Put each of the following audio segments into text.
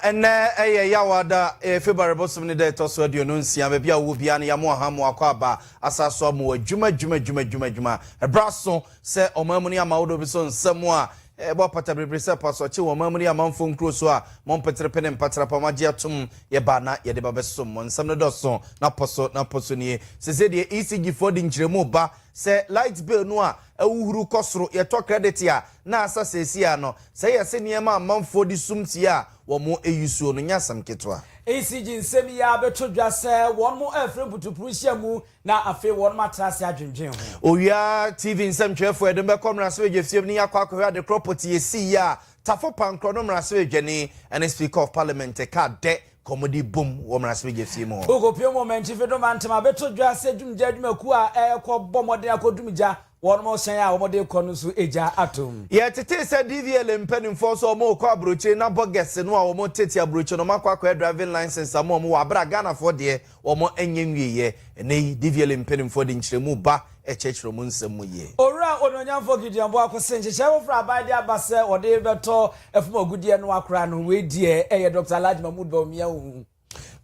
ene yawada February bosom ni de to so de no nsia ba bia wo bia ne yamo ha mo akwa asaso mo adwuma ebraso se omamu ni amawodo bi so nsam a ebo patabre se paso che omamu ni amanfo nkro so a mo mpetre pene mpatra pa magia tum ye ba na ye de ba besom mo nsam no do so na poso ni se de ECG for de nkremu ba se light bill no a awuhuru kosoro ye to credit ya na asasesi ya no se ye se niema amanfo di sumti a wo mo eyusuo no nyasam ketwa ECG nsem ya betodwa se won mo afre butupuru hyamu na afi won matrase adwendwen ho Owia TV nsem twefo edem be komrase wejefiem ni yakwa akwa de property esi ya tafo pankro no mrase wejani and speaker of parliament ka de comedy boom wo mrase wejefiem ho ogopio moment fedo mantema betodwa se dwumja dwumaku a ekobbo modern akodumja won mo hyan a wo de kono so eja atom ye tete se DVL mpanimfo so mo kwa abroche na boges no a wo mo tete abroche no makwa driving license amo mo abra Ghana for de wo mo enyenwiye ne DVL mpanimfo de nkyeremu ba echechero mu nsem mu ye ora ononyamfo gidiambo akose nhyehye wo fra abade abase ode beto efuma ogudie no akra no we die eye Dr. Alhaji Mahmood Bawumia wu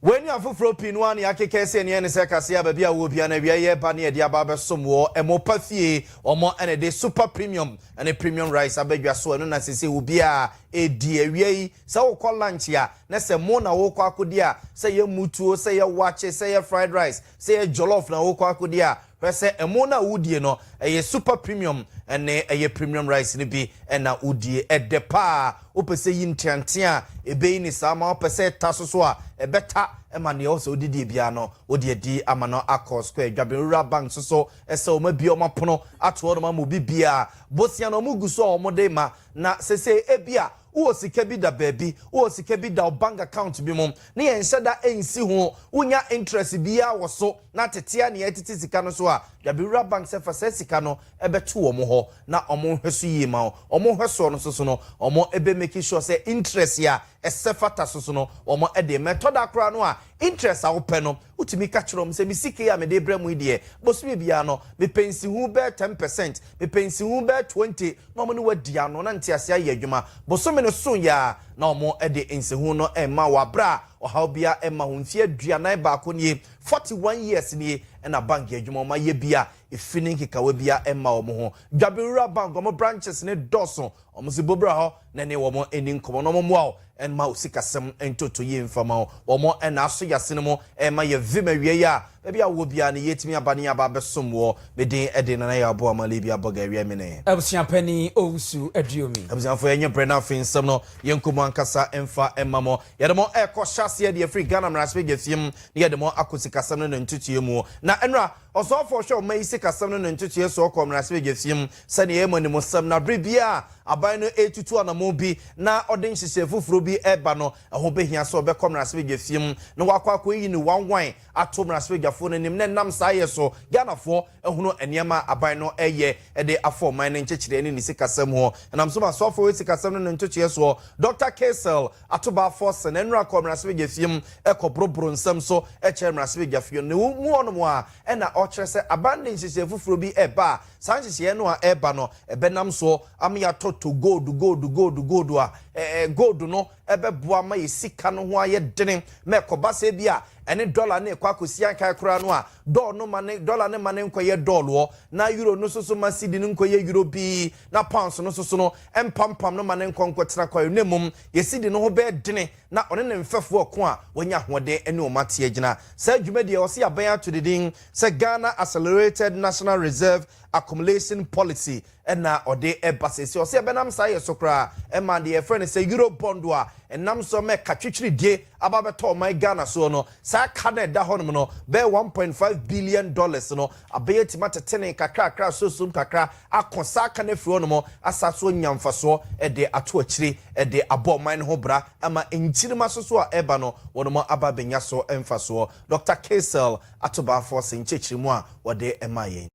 when you afufro pinwa ni akeke se ne se kase ba bia wo bia na bia ye ba ne de aba besom wo emopa fie omo ene de super premium ene premium rice abadwa so no na sese wo bia edi awie se wo call lunch ya na se mo na wo kwa akodi a se ye mutuo se ye wache se ye fried rice se ye jollof na wo kwa akodi a pese emo na wudie no eye super premium ene eye premium rice ni bi ena wudie edepa opese yintiante a ebe ni sama opese tasoso a ebeta ema ne also didi bia no wodie di amano akọ square dwabewura bank so ese o ma bi o mapono ato no ma mo bibia bosia no mo guso o mo de ma na sese ebia wo sika bi da baby wo sika bi da bank account bi mom ne yen hyeda ensi ho unya interest bia wo so na tetea ne etiti sika no so a dwabewura bank se fa sika no ebeto wo mo ho na omo hweso yi ma omo hweso no so no omo ebe make sure say interest ya esefata so no omo ede method akra no a interest a wo pe no utimi ka kyerem se mi sika ya me de bremu ide bosu bia no me pensi hu be 10% me pensi hu be 20 no mo ne wadi ano na ntiase aye adwuma bosu me no so ya na omo ede ensihu no emma wabra ohaw bia emma hu mfie aduanan ba ko nie 41 years nie na bank adwuma ma ye bia efini kikawe bia emma omo ho dwabewura bank omo branches ne doso omo se bobra ho na ne omo eni nkomo no mo a en ma usikasem entoto ye mfama omo na aso yase no mo emma ye vimawie ya bia wo bia ne yetimi abane aba besom wo bedin ede na ya abo amale bia boga wie me ne abusia pani owusu aduomi abusia fo enye brena finsem no yenkomo ankasa emfa emmamo yedemo ekọ hyase de free Ghana mraspe gefiem ne yedemo akosikasem no ntutuye mu na enra oso for show mai sikasem no ntutuye so ko mraspe gefiem sane ye monimo sam na bribia aban no etutu anamo bi na odin hyehyɛ fufuro bi eba no ɛho behia so be komraspe gefiem na wakwa yi ni wanwan ato mraspe gafo no nim na nam saye so Ghanafo ehunu eniema aban no eye de afọ man nkyekire ni sikasem ho na mso ma so for sikasem no ntutuye so Dr. Kaseɛ atoba force na nra komraspe gefiem ekobrobro nsam so eche mraspe gafio ne mu onomo a na ọkyerɛ sɛ aban hyehyɛ fufuro bi eba sanhyehyɛ no a eba no ebenam so amya to gold a gold no ebe boa ma yesika no ho ayedene mekoba se bia ene dollar ne kwa kosia kai kura no a dollar ne mane nkoye dollar na euro no so ma cedi no nkoye euro bi na pounds no so no empampam no mane nkonkotena kwa nemum yesidi no ho be dene na one ne mfefo oko a wonya hode ene o mate agina sa dwumadi o se aban ato dedin se Ghana Accelerated National Reserve Accumulation Policy na ode ebasese o se benam saye sokra ma de e friend say euro bond a enam so me katwetwiri die ababeto my Ghana so no sa ka na da honom no be 1.5 billion dollars no abeyeti matetene kakra so kakra akosa ka na firi honom asaso nyamfaso de ato akiri de abo man ho bra ama enchirima so a eba no wonom ababenya so emfaso Dr. Kaseɛ atoba force nchechirimu a wode emaye.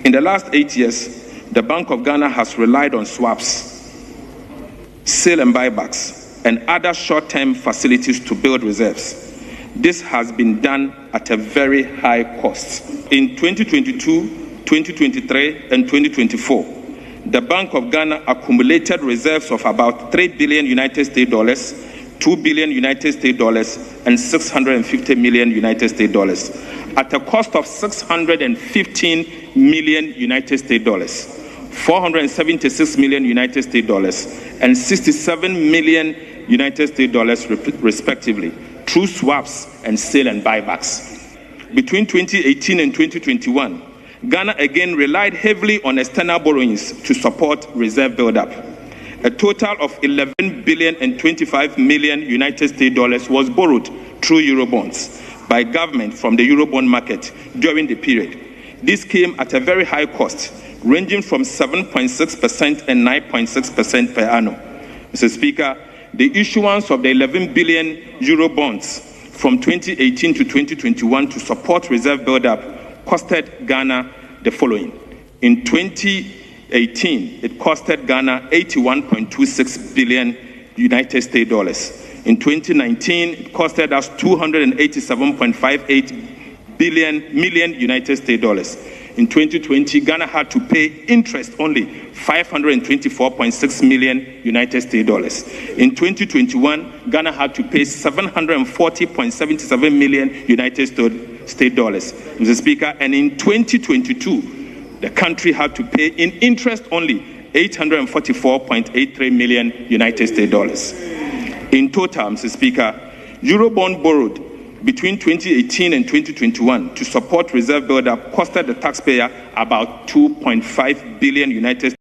In the last 8 years, the Bank of Ghana has relied on swaps, sale and buybacks, and other short-term facilities to build reserves. This has been done at a very high cost. In 2022, 2023, and 2024, the Bank of Ghana accumulated reserves of about $3 billion United States dollars, $2 billion United States dollars, and $650 million United States dollars, at a cost of $615 million United States dollars, $476 million United States dollars, and $67 million United States dollars, respectively, through swaps and sale and buybacks. Between 2018 and 2021, Ghana again relied heavily on external borrowings to support reserve buildup. A total of $11 billion and $25 million United States dollars was borrowed through Eurobonds by government from the Eurobond market during the period. This came at a very high cost, ranging from 7.6% and 9.6% per annum. Mr. Speaker, the issuance of the 11 billion Eurobonds from 2018 to 2021 to support reserve buildup costed Ghana the following. In 2018, it costed Ghana 81.26 billion United States dollars. In 2019, it costed us 287.58 million United States dollars. In 2020, Ghana had to pay interest only 524.6 million United States dollars. In 2021, Ghana had to pay 740.77 million United States dollars, Mr. Speaker. And in 2022, the country had to pay in interest only 844.83 million United States dollars. In total, Mr. Speaker, Eurobond borrowed between 2018 and 2021 to support reserve buildup costed the taxpayer about 2.5 billion United States.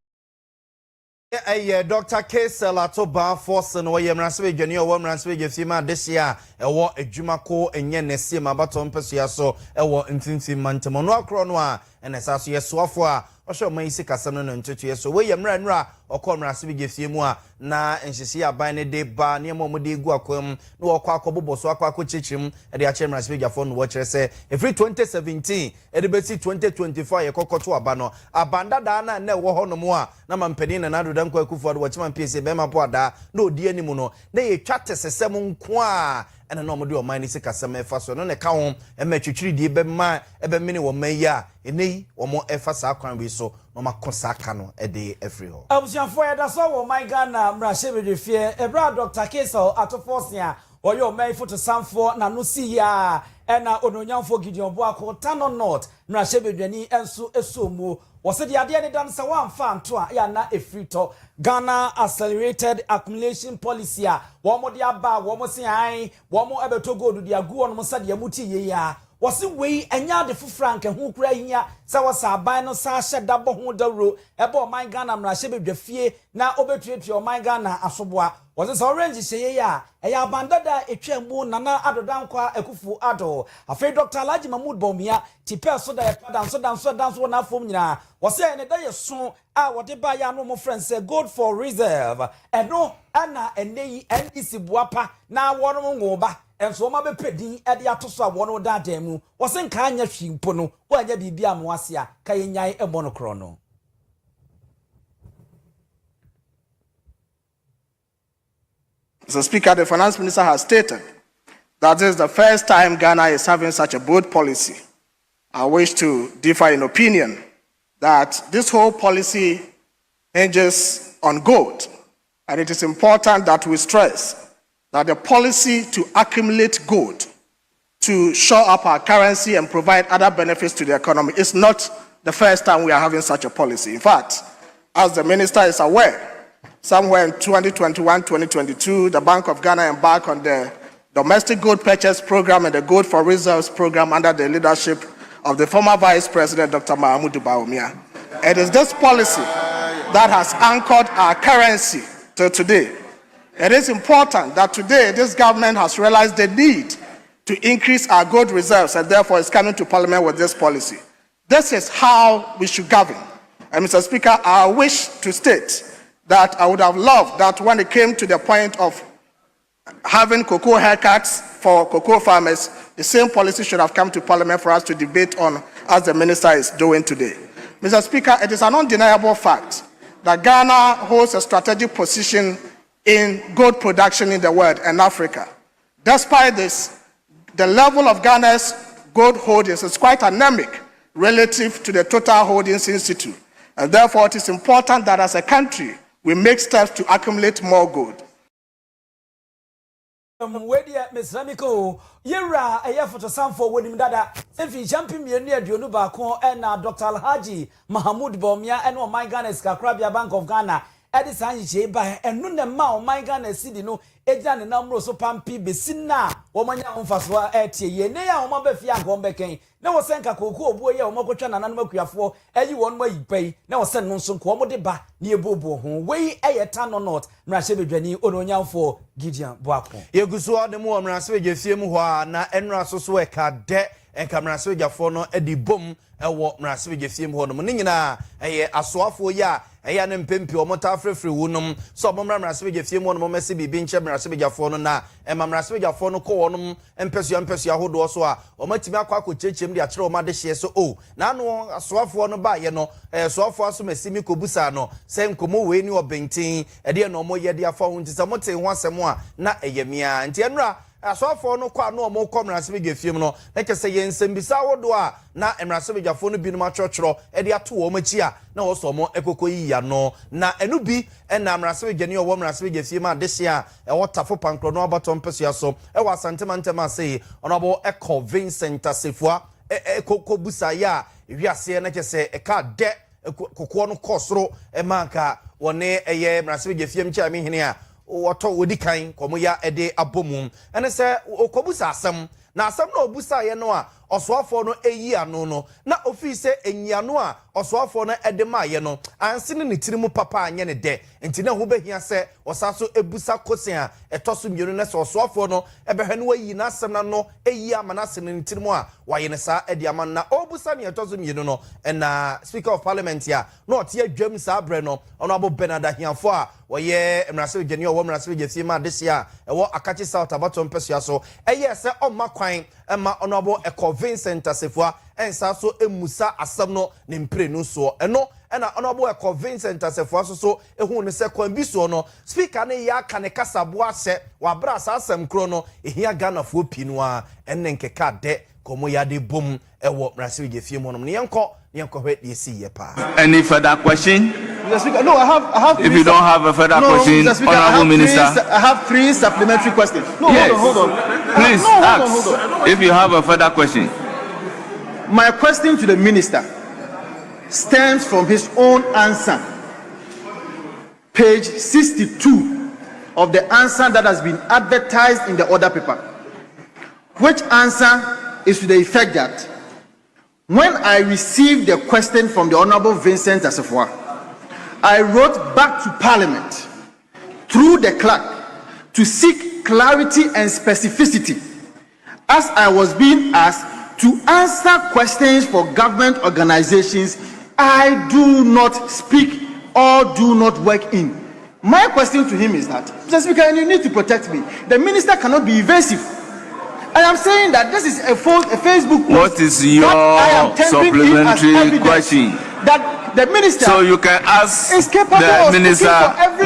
Dr. Kaseɛ Latoba Force no ye mranse dwani o mranse gefima desia ewo adwumako enye nese mabato mpesua so ewo mfimfim mantemo no akro no a enesa so yesoafo a ohwe man isi kasam no ntotoye so we ye mranra okọ mranse gefie mu a na enhyesi aban ne de ba ne mo de gu akwam no okọ akoboboso akọ chichim e de ache mranse gefo no wo kire se every 2017 e de beti 2024 ye kokoto aba no abanda da na na wo ho no mo a na mampani na nado dan kwa kufu ado wachima pese be mapo ada na odi animu no na ye twate sesem nko a ena no mo de o man ni sika sem efa so no ne ka ho e ma twitwiri die be ma e be mini wo man ya enei wo mo efa sa kwan we so no makosa aka no e de every ho abusianfo ya da so wo my Ghana mra shebede fie ebra Dr. Kaseɛ atofosia oyo man foto samfo na no si ya ena ononyamfo Gideon Boako Tano North mra shebedwani enso esomu wose de ade ne dan se wamfa nto a ya na efrito Ghana accelerated accumulation policy a wo mo de aba wo mo se an wo mo ebeto gold de agu on mo sa de amuti ye ya wose wei enya de fufrank ho kura hia se wasa aban no sa hye dabo ho dawro ebe my Ghana mra shebedwa fie na obetuetue my Ghana asoboa wose se orange hye ya eya bandada etwemu nana adodankwa ekufu ado afi Dr. Alhaji Mahmood Bawumia tipe so da epadan so na fom nyina wose ene da yeso a wode ba ya no mo friend say gold for reserve eno ana eneyi NDC buapa na wono ngoba enso ma be pedi e de atoso a wono da mu wose nka anya hwimpo no wo anya bibia mo ase a ka yenyan ebo no kro no. Mr. Speaker, the Finance Minister has stated that this is the first time Ghana is having such a bold policy. I wish to differ in opinion that this whole policy hinges on gold, and it is important that we stress that the policy to accumulate gold to shore up our currency and provide other benefits to the economy is not the first time we are having such a policy. In fact, as the Minister is aware, somewhere in 2021-2022, the Bank of Ghana embarked on the Domestic Gold Purchase Program and the Gold for Reserves Program under the leadership of the former Vice President, Dr. Mahmoud Bawumia. It is this policy that has anchored our currency till today. It is important that today this government has realized the need to increase our gold reserves and therefore is coming to Parliament with this policy. This is how we should govern. And Mr. Speaker, I wish to state that I would have loved that when it came to the point of having cocoa haircuts for cocoa farmers, the same policy should have come to Parliament for us to debate on, as the Minister is doing today. Mr. Speaker, it is an undeniable fact that Ghana holds a strategic position in gold production in the world and Africa. Despite this, the level of Ghana's gold holdings is quite anemic relative to the Total Holdings Institute. And therefore, it is important that as a country, we make steps to accumulate more gold. Wedia Miss Ramiko, Yera, a year for the Sam for William Dada, Sefi jumping near Dionubako and Dr. Alhaji Mahamud Bomia and my Ghana Kakrabia Bank of Ghana, Edison Jeba, and Nuna Mao, my Ghana City, no, Ejan and Namro so Pampi, Besina, Womania Faswa Eti, Yenea, Mabefia, Gombeke, now Senka Koko, Boya, Mokochan and Anmokia for, and you one way you pay, now send no son Quamodeba, near Bobo, way a ton or not, Rashebi Jenny, Ononya for Gideon Boaco. Yegusua the more Mrasweja Fiemwa, na Enra Sosweka de, and Camrasweja for no Eddie Boom, and what Mrasweja Fiemwa, Monina, a Aswafo ya. Eya ne mpempi omota frefre wonum so bomra mrasebegya fie mu no mesi bibi nche mrasebegya fo no na mrasebegya fo no ko wonum empesu ahodo so a omatimi akwa chechem de akere omade hye so o na no asoafo no ba ye no soafo aso masimi kobusa no se nkomo we ni obentin ede no moye de afa ho ntisa mote ho asem a na eyemia nti enra asoafo no kwa no omo ko mrasebegya fie mu no na kese ye nsembisa ahodo a na mrasebegya fo no binum achorchoro ede ato wo machi a na wo so mo ekoko yi ya no na enu bi na mrasebegya ni owo mrasebegya fie ma de hye a wo tafo pankro no abato mpesua so wo asantemantem sei onabo eko Vincent Asefua ekoko busa ya wiase na kese eka de kokko no kosoro manka wone eye mrasebegya fie mchi amehene a woto wodi kan komo ya ede abomum ene se okobusa asem na asem na obusa ye no a osoafo no eyi ano no na ofise enyiano a osoafo no edema ye no ansene ne tirimu papa anye ne de enti na ho behia se osaso ebusa kosen a etoso mienu na se osoafo no ebehwe no wayi na asem na no eyi amana asene ne tirimu a waye ne sa edi amana na obusa ne etoso mienu no na speaker of parliament ya no ote adwam sa abre no ono abo benada hiafo a woye mrasebegya ni owo mrasebegya fie ma desia ewo akachi south abato mpesua so eye se omma kwan ma ono abo eko Vincent Asefua ensa so emusa asem no ne mpre no so eno na ono abo eko Vincent Asefua so ehun ne se kwan bi so no speaker ne ya ka ne kasabo ase wa bra asem kro no ehia Ghana fo pinu a enne nkeka de komo ya de bom ewo mrasebegya fie mo no ne yenko hwe de si ye pa. Any further question? Mr. Speaker, no, I have. If you don't have a further question, Mr. Speaker, Honorable Minister. I have 3 supplementary questions. No, yes. hold on. Please ask hold on. if you have a further question. My question to the minister stems from his own answer. Page 62 of the answer that has been advertised in the order paper, which answer is to the effect that when I received the question from the Honorable Vincent Asefua, I wrote back to Parliament through the clerk to seek clarity and specificity as I was being asked to answer questions for government organizations I do not speak or do not work in. My question to him is that, Mr. Speaker, you need to protect me. The minister cannot be evasive. I am saying that this is a Facebook post. What is your supplementary question? That the minister, so you can ask the minister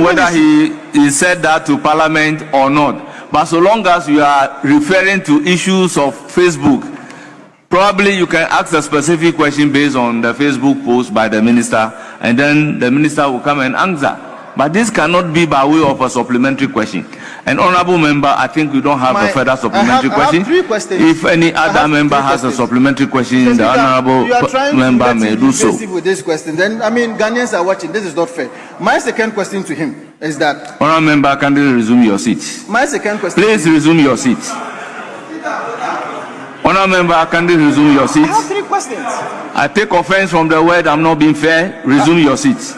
whether he said that to Parliament or not. But so long as you are referring to issues of Facebook, probably you can ask a specific question based on the Facebook post by the minister, and then the minister will come and answer. But this cannot be by way of a supplementary question. An honorable member, I think we don't have a further supplementary question. I have 3 questions. If any other member has a supplementary question, the honorable member may do so. With this question, then I mean Ghanaians are watching. This is not fair. My second question to him is that, honorable member, can you resume your seat? My second question. Please resume your seat. Honorable member, can you resume your seat? I have 3 questions. I take offense from the word I'm not being fair. Resume your seat.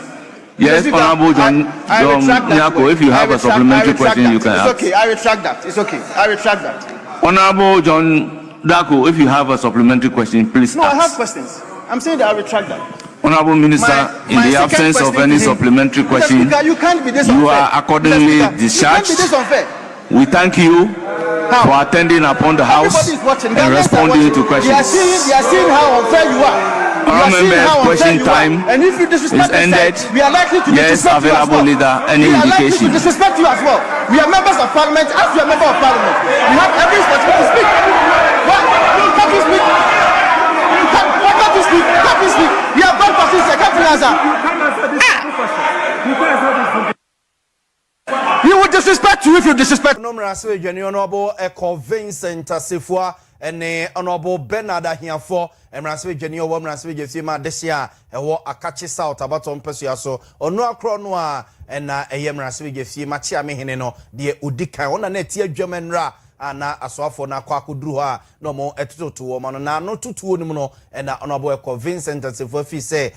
Yes, Honorable John Nyako, if you have a supplementary question, you can ask. It's okay, I retract that. It's okay, I retract that. Honorable John Dako, if you have a supplementary question, please ask. No, I have questions. I'm saying that I retract that. Honorable Minister, in the absence of any supplementary question, you can't be this unfair. You are accordingly discharged. You can't be this unfair. We thank you for attending upon the House and responding to questions. They are seeing how unfair you are. Question time and if you disrespect is ended. We are likely to disrespect you as well. Leader, any indication? We are likely to disrespect you as well. We are members of Parliament. As you are member of Parliament, we have every responsibility to speak. What? Can't you speak? Can't you speak? Can't you speak? We have gone for this. Can't you answer? He will disrespect you if if you disrespect no mrase adwani honorable Eco Vincent Asefua ene honorable Bernard Ahiafo mrase adwani owo mrase adwafie ma dehia ewo Akachi South abato mpesua so ono akro no a na eye mrase adwafie ma chia mehene no de odikan ona na tie adwamanra ana asoafo na kwa akuduru ha no mo etototo wo ma na no tutuo nim no na honorable Eco Vincent Asefua fi say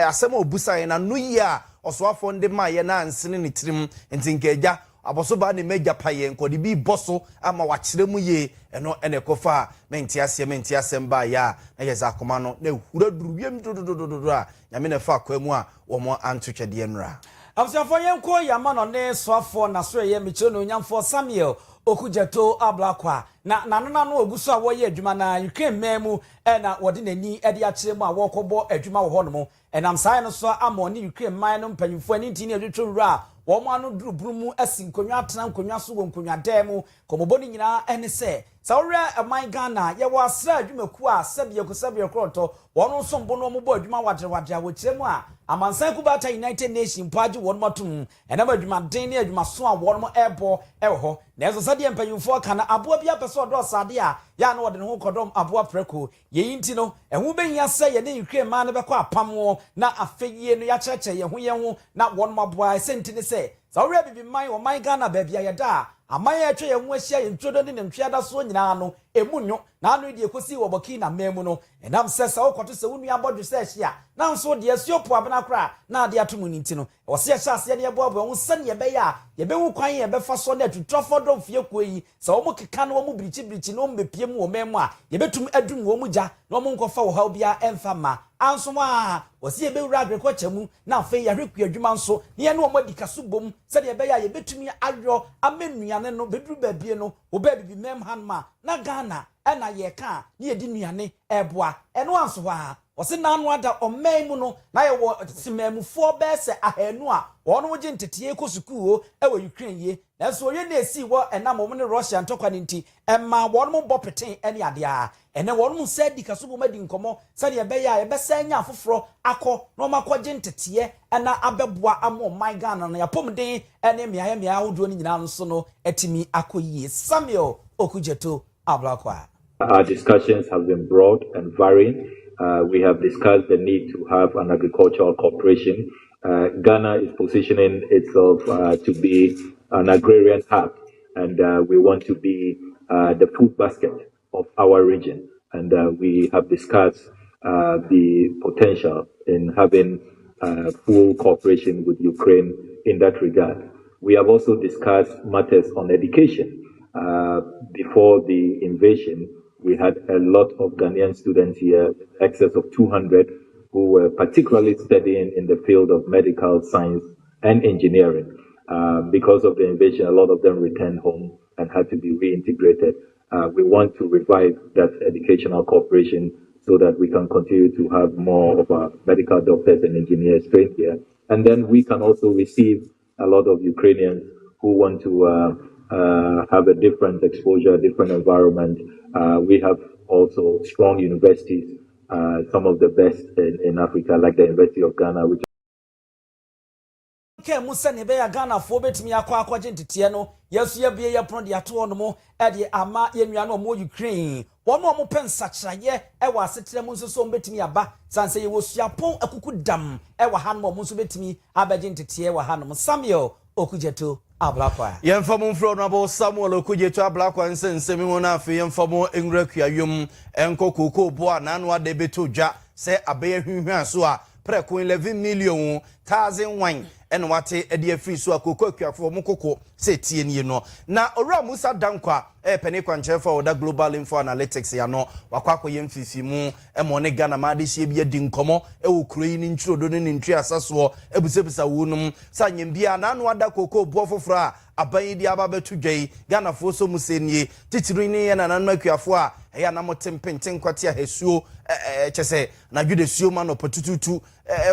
asema obusan na no yi a osoafo nde ma ye na ansene ne tirim ntinkeja aboso ba ne meja paye nkodi bi boso ama wachire mu ye eno ene kofa menti asem ba ya na yeza akoma no na hura duru wiem dodododo a nyame na fa kwa mu a wo mo antwetwede enra abusafo yenko yama no ne soafo na so ye meche no nyamfo Samuel Okujeto Ablakwa na nano oguso a wo ye adwuma na Ukraine memu na wode nani ede a kire mu a wo kobo adwuma wo hono enam sai no so amoni Ukraine man no mpanyimfo ani nti ne adwetwo wura wo mo anu duru burumu asinkonwa atena nkonwa so wo nkonwa demu komobo ni nyina ene se sawre aman Ghana ye wo asra adwumaku a sabie kroto wono so mbo no mo bo adwuma wadre wo kire mu a amansan kubata United Nations paji won matum enam adwuma den ne adwuma so a won mo ebo eho na eso sade mpanyimfo kana aboa bia peso do sade a ya na wode ne ho kodom aboa preko ye nti no ehu behia se ye ne Ukraine man be kwa apam na afeyie no ya cheche ye ho na won maboa senti ne se sawre bibi man wo man Ghana ba bia ye da amanye atwe ye ho ahia ye ntwodo ne ntwiada so nyina no emunyo na anu de ekosi wo Burkina memu no enam se sa wokoto se wonu abodwe se ahia na nso de asiopo abena kra na de atomu ni nti no wo se ahia se ne boabo ho se ne be ya ye be wu kwan ye be fa so na tutofo do fie koyi se wo keka no wo birichi no mbepie mu wo memu a ye betum adum wo mu ja na wo nkofa wo ha bia emfa ma anso a wo se ye be wura agriculture mu na afa ya hweku adwuma nso ne no wo madikaso bom se de be ya ye betumi adwo amenuane no beduru babie no wo ba bibi mem hanma na Ghana ena ye ka ne ye di nuane eboa eno anso ha wose nanu ada omman mu no na ye wo simamufo be se ahanu a wono wo gyentetie ko sukuo e wo Ukraine ye na so ye na esi wo enam mo ne Russia ntokwa ne nti emma wono mo bopeten ene ade a ene wono mo sadi kaso bo madi nkomo sade ye be ya ye be sanya afoforo akọ no makọ gyentetie ena abeboa amo my Ghana na yapomden ene mia wodo ni nyina nso no etimi akoyie Samuel Okujeto Ablakwa. Our discussions have been broad and varying. We have discussed the need to have an agricultural cooperation. Ghana is positioning itself to be an agrarian hub, and we want to be the food basket of our region. And we have discussed the potential in having full cooperation with Ukraine in that regard. We have also discussed matters on education. Before the invasion, we had a lot of Ghanaian students here, excess of 200, who were particularly studying in the field of medical science and engineering. Because of the invasion, a lot of them returned home and had to be reintegrated. We want to revive that educational cooperation so that we can continue to have more of our medical doctors and engineers trained here. And then we can also receive a lot of Ukrainians who want to have a different exposure, different environment. We have also strong universities, some of the best in Africa, like the University of Ghana, which ke musa ne be ya Ghana fo betimi akwa gyentetie no yesu ye bie ye pron de ato no mo e de ama ye nua no mo Ukraine wono mo pensa kiraye e wa asetre mu nso so betimi aba sanse ye wosuapon akuku dam e wa han mo nso betimi abagyentetie wa han mo Samuel Okujeto Ablakwa yemfamo mfro no abo Samuel Okujeto Ablakwa nsensemi mo na afi yemfamo enwurakuayom enkokoko bo ananu ade beto dwa se abaye hwehwa so a preko 11 million thousand wine ene wate ede afri so akoko akuafo mokoko se tie nie no na owura Musa Dankwa pene kwanchefa oda Global Info Analytics ya no wakwakọ yemfifi mu emo ne Ghana ma de hie bia di nkomo wo kuroi ni ntrodo ne ntri asaso ebusebisa wonum sanyem bia na anu ada koko bo foforo a aban di aba betu dwai Ghana fo so musenie titiri ni ye na nanu akuafo a eya na motempenten kwate a hesuo chese na dwude suo ma no potututu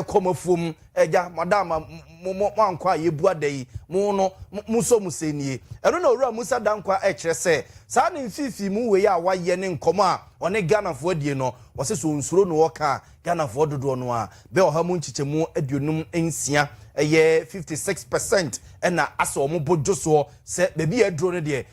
komafum eja madama mo ankwa yebu adai mu no muso musenie eno na owura Musa Dankwa kire se saa ne mfifi mu we ya wa ye ne nkomo a one Ghana fo die no wo se so nsuro no woka Ghana fo dodo no a be oha mu nchichemu aduonum ensia eye 56% ena asa omo bodwo so se bebi aduro no de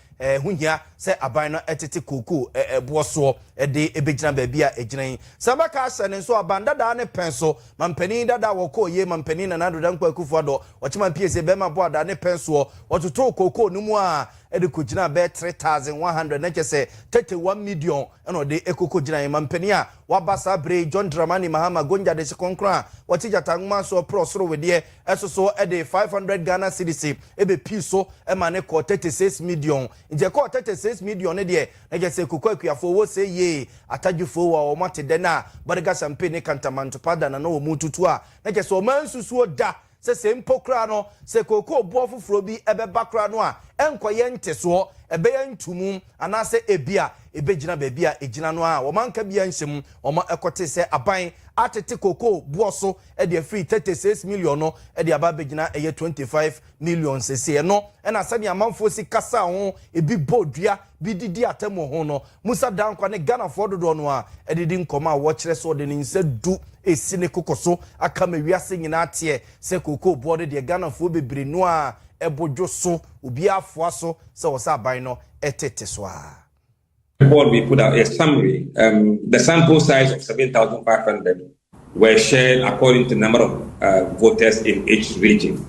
huhia se aban no etete koko boso de ebegina baabi a eginan sabaka asene so abanda da ne penso mampani dada woko ye mampani na nado dan kwakufu ado ochima pese be ma bo da ne penso wototo koko numu a ede kogina be 3100 na chese 31 million eno de ekoko gina mampani a wabasa bre John Dramani Mahama Gonja de Sekonkra watija tangma so prosoro wedie esoso ede 500 Ghana cedis ebe piso e mane ko 36 million nje ko 36 million ne de na chese koko akuafo wo se ye atajufo wa o mate de na bariga champagne kantamanto pada na no mututu a na chese o mansusuo da se mpokra no se koko bo fufuro bi ebe bakra no a enkoye nteso ebe ya ntumu anase ebia ebegina baabi a egina no a wo manka bia nhyem wo ma ekote se aban atete koko boso e de free 36 million no e de aba begina eye 25 million sese no e na sani amanfo si kasa ho ebi bodua bi didi atemo ho no Musa Dankwa ne Ghana for dodo no a e didi nkoma wo kire so de nse du esi ne kokoso aka ma wiase nyina tie se koko bodo de Ghana for bebre no a ebodwo so obi afo so se wo sa aban no etete so a report we put out a summary. The sample size of 7,500 were shared according to the number of voters in each region.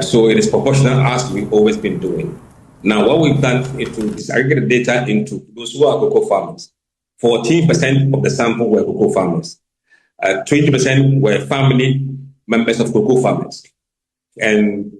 So it is proportional as we've always been doing. Now, what we've done is to disaggregate the data into those who are cocoa farmers. 14% of the sample were cocoa farmers. 20% were family members of cocoa farmers. And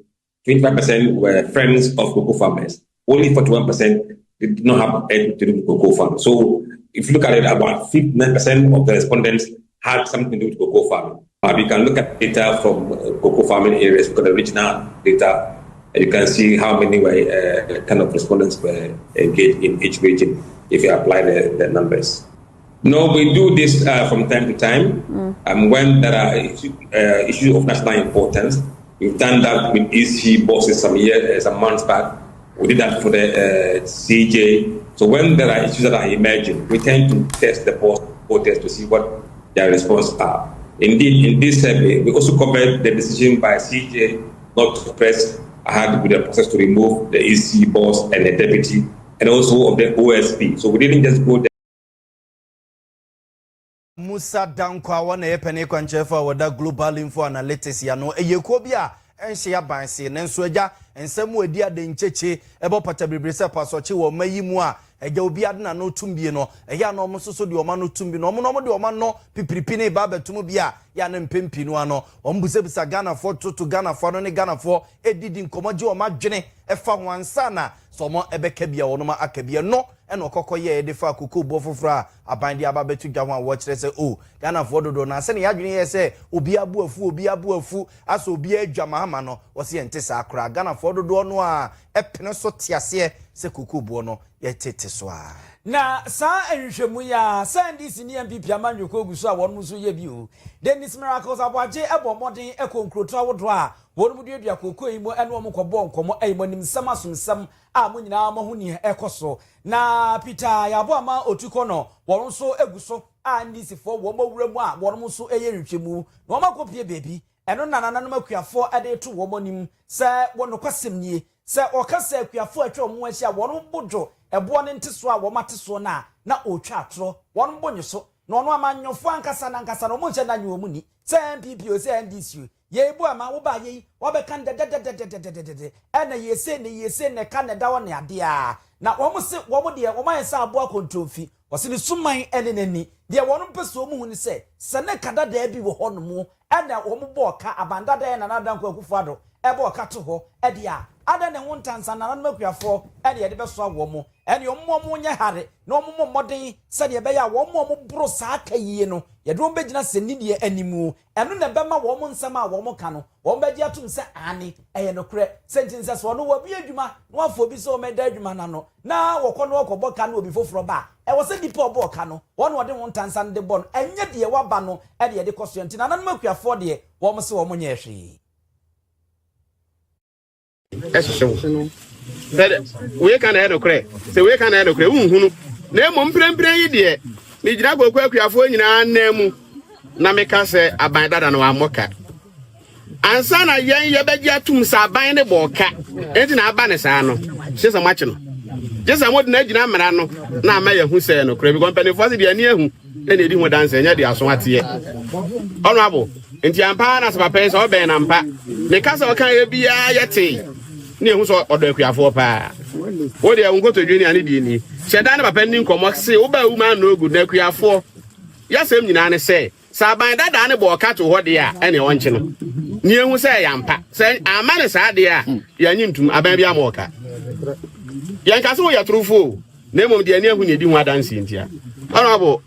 25% were friends of cocoa farmers. Only 41% did not have anything to do with cocoa farming. So if you look at it, about 59% of the respondents had something to do with cocoa farming. We can look at data from cocoa farming areas, look at the regional data, and you can see how many were kind of respondents were engaged in each region if you apply the numbers. No, we do this from time to time. When there are issues of national importance, we've done that with EC bosses some months back. We did that for the CJ. So when there are issues that are emerging, we tend to test the voters to see what their response are. Indeed, in this survey, we also covered the decision by CJ not to press ahead with the process to remove the EC boss and the deputy, and also of the OSP. So we didn't just go there. Musa Dankwa wana yepene kwa nchefa wada Global Info Analytics ya no eyekobia enhye abanse nenso agya ensemu edi ade ncheche ebo pata bebrese pasoche wo mayimu a eja obi ade na no tumbie no eya no mososo de oma no tumbi no no de oma no pipiripi ne ba betumu bia ya ne mpempi no ano ombusebisa Ghana for to Ghana for no ne Ghana for edidi nkomoje oma dwene efa wansa na somo ebeka bia wonoma akabia no eno kokoye edefa kuku bo fofra abandi aba betu gwa ho a wo kire se o Ghana for dodo na se ne yadwene ye se obi abu afu aso obi adwa mahama no wo se ente sa akra Ghana for dodo no a epene so tiase se kuku bo no ye tete so a na sa enhwemu ya sandis ni MPP amanweko guso a won muso ye bi o Dennis Miracles abwaje ebomodin ekonkroto awodo a won mu duadua kokko imo ene omo kɔbɔ nkomo ayimo nim samasumsam a mo nyina ma ho ni ekoso na Peter yabo ama otuko no won so eguso a ndisifo wo mawura mu a won so eye nhwemu na omakopie bebi eno nanananom akuafo ade to wo monim se won kwasem nie se okasa akuafo atwa mo ahia won bodo ebo ne nteso a wo mateso na otwa atro won bonyeso na ono amanyofo ankasa na no monche na nyo mu ni se MPP o se NDC ye ebu ama wo ba ye wo be kan de ena yese ne kan da wo ne ade a na wo mo se wo mo de wo man sa abo akontofi wo se ne suman ene nani de wo no peso mu hu ni se ne kada da bi wo hono mu ena wo mo bo ka abanda da na da nkwa kufuado ebe oka to ho ede a ada ne ho ntansa na no makuafo ene ye de beso awo mo ene yo mo nye hare na mo modden se de be ya wo mo bro sa aka yie no ye de ombegina se ni de animu eno na be ma wo mo nsam a wo mo ka no wo beji atum se ani eye no kure sentin se so no wo bi adwuma no afo bi so o meda adwuma na no na wo ko no okobo ka no obi foforo ba e wo se dipo obo ka no wo no de ho ntansa de bon enye de wa ba no e de ye de koso ntina na no makuafo de wo mo se wo mo nye hwe we can head okre say we can head okre unhunu na emo mprempren yi de me gina goku akuafo nyina nemu na meka se aban dada no amoka ansa na yen ye beji atum sa aban ne boka enti na aba ne saa no se machi no jesa mod na gina mra no na ama ye hu se no kra bi company for de ani ehu e na edi ho danse nya de aso ate honorable enti ampa na sapa pese oben na mpa me kasa o kan ye bia yete ni ehu so odo akuafo pa wo de unko to dwani ani di ni sheda ne papa ni nkomo se wo ba wu ma no ogu na akuafo yasem nyina ne se saban dada ne bo ka to ho de a ene wonche no ni ehu se yampa se amane sa de a yanyintum aban bia mo ka yanka se wo ya trufo na emom de ani ehu ne di hu adansi ntia honorable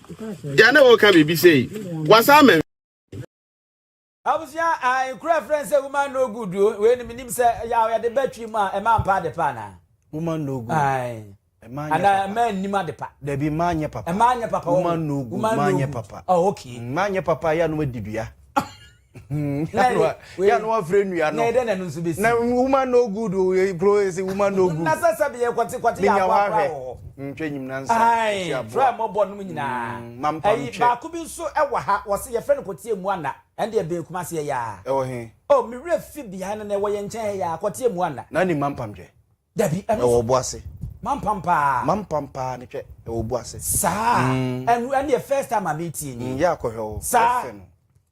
ya ne wo ka bibi sei wasa men abusia I preference woman no good we ni minim say ya de battery mu a e ma mpa de pa na woman no good ai ana man ni ma de pa da bi manye papa woman no good manye papa oh okay manye papa ya no madidua ya no afrenu ya no na de na nso besi na woman no good we pro say woman no good na sasa bi kwati ya kwa ntwe nyim na nsa ai fra mo bo no nyina ai ba ku bi nso e wa ha wo se ye fre no kotie mu ana ende be kuma se ya e wo he oh mi re fi bi ha na wo ye nchen ya kotie mu ana na ni mampamje dabi e wo bo ase mampampa ne twe e wo bo ase sa and the first time I meet you ya ko hwe sa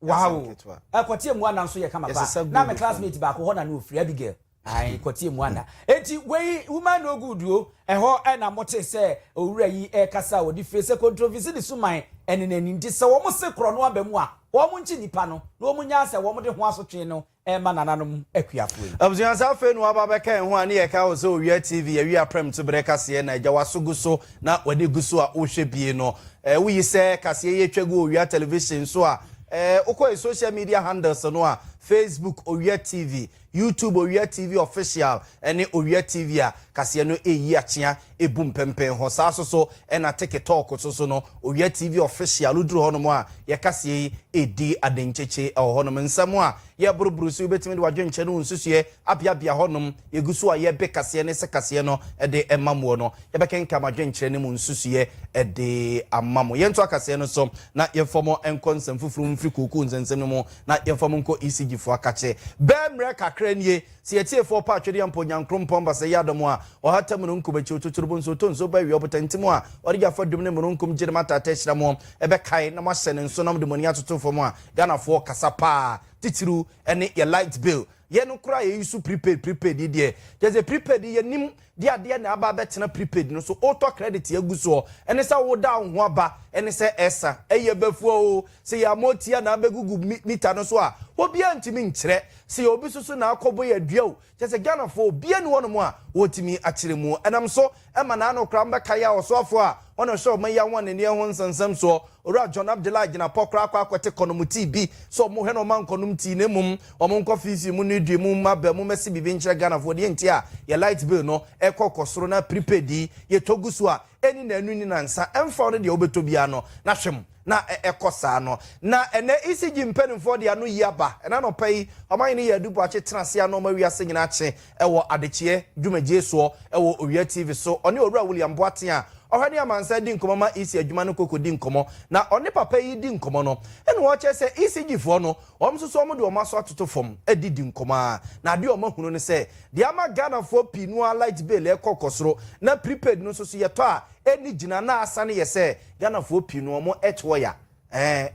wow e kotie mu ana nso ye kama pa na me classmate ba ko ho na no free Abigail ai kotie mu ana enti we woman no good o e ho e na mote se owura yi e kasa o di face controversy di suman ene na nindi se wo mo se kro no abamu a wo mo nchi nipa no na wo mo nya se wo mo de ho asotwe no e ma nananom akuafo yi abuzian sa fe no aba beka ho ani ye ka wo se Owia TV Owia Prem to bre kase na ja wasoguso na wade guso a wo hwe bie no wo yi se kase ye twagu Owia television so a uko social media handles no a Facebook Owia TV, YouTube Owia TV official ene Owia TV a kase no eyi achia ebum pempen ho sa so na TikTok so no Owia TV official uduru ho no mo a ye kase edi adencheche ho no nsam a ye buruburu so betimi de wadwenche no nsusue abia ho no yegusu a ye be kase ne se kase no de emamo no ye bekenka madwenche ne mu nsusue de amamo ye nto akase no so na ye fomo enkonsem fufuru mfiri koku nsensem no mo na ye fomo nko ECG fo akache bemre kakra nie si etie fo pa atwede ampo nyankrompom ba se yadom a ohatam no nkubachi otuturubo nso to nso ba wi obotantimo a ori afa dum ne mronkum jirema tata hira mo ebe kai na mahye ne nso nam de moni atoto fo mo a Ghana fo kasa pa titiru ene ye light bill ye no kura ye use prepaid die just a prepaid ye nim dia na aba betena prepaid no so auto credit ye guso ene se wo da ho aba ene se esa eye bafu o se ya motia na abegugu meter no so a obi antimi nkyere se obi susu na akobo ya duo just Ghana fo bia ne wono mo a wotimi akire mu enam so ema na anokra mbeka ya osofo a ono show man ya wan ne ho nsansam so ora John Abdullah gina pokra akwate konomuti bi so mo he no man konomti ne mum omo nko fisi mu ne due mu mabe mu mesi bibi nkyere Ghana fo de ntia ya light bill no ekokosoro na prepaid ye togusu a eni na anu ni nansa emfa no de obetobia no na hwem na ekosa no na ene ECG mpanimfo de anu yaba ena no pai oman ni yadubu ache tenase ano ma wiase nyina ache ewo adechie dwumagie so ewo Owia TV so oni owura William Boaten a ohani amansa di nkomo ma ECG adwuma no kokodi nkomo na oni papa yi di nkomo no ene wo che se ECG fo no omsuso omo de omaso atoto fom edidi nkomo a na de omo hunu ne se de ama Ghana fo pinu a light bill ekokosoro na prepaid no so yeto a eni gina na asane ye se Ghana fo pinu omo etwoya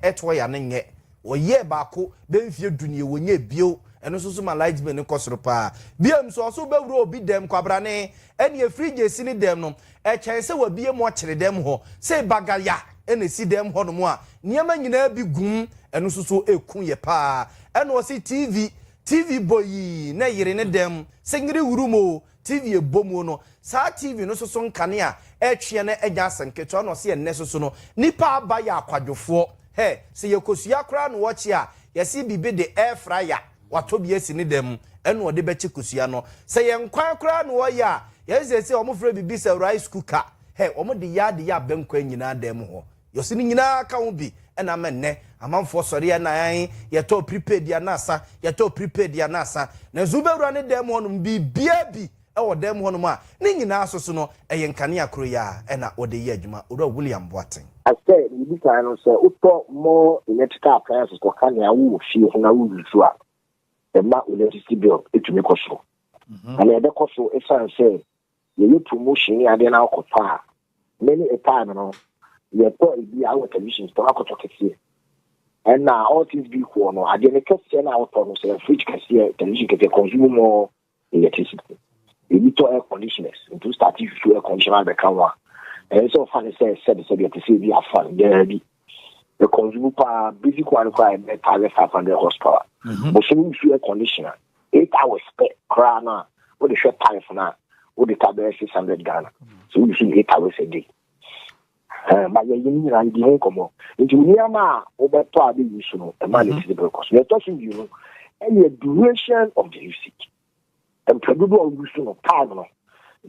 etwoya ne nye oye baako benfie dunie wonye bio eno so ma light bill ne kosoro pa biam so so bewuro obi dem kwabrane eni e fridge si ni dem no chen se wa bie mo kire dem ho se bagaya ene si dem ho no mo a niam nyina bi gum eno so ekun ye pa eno si TV boyi na yire ne dem sengiri wurumo TV ebomu no sa TV no so nkane a etwe na enya asanketo no se enne so no nipa aba ya akwadwofo he se yekosua kra no wochi a yesi bibi de air fryer wato bi esi ne dem eno ode bechi kosua no se ye nkwan kra no wo ya yesi se omo fra bibi se rice cooker he omo de ya benkwa nyina dem ho yosi ni nyina ka ho bi ena menne amanfo sori na yan ye to prepaid ya nasa ye to prepaid ya nasa na zubewura ne dem ho no bi wo dem ho no ma ne nyina asoso no eyenkane akoro ya e na wo de ye adwuma owura William Boaten. I said this time say uto more electrical appliances ko kan ya wo fie ho na wo rutu a e ma electricity bill etumi koso and e be koso e san say ye promotion ya de na akota many a time no ye to e bi our television store akota kese and now all things be cool no ade ne kese na auto no say fridge kese television kese consume more electricity e bi to air conditioners into start to air conditioner be kan wa and so funny said to see the fun there be the consumer basic one require 500 horsepower. But so you air conditioner 8 hours spec crana with the short time for now with the tablet 600 Ghana. So you see 8 hours a day. But you need and the home come into Niama over to be useful a man is the cost. We are talking you know and the duration of the usage and probable use of time.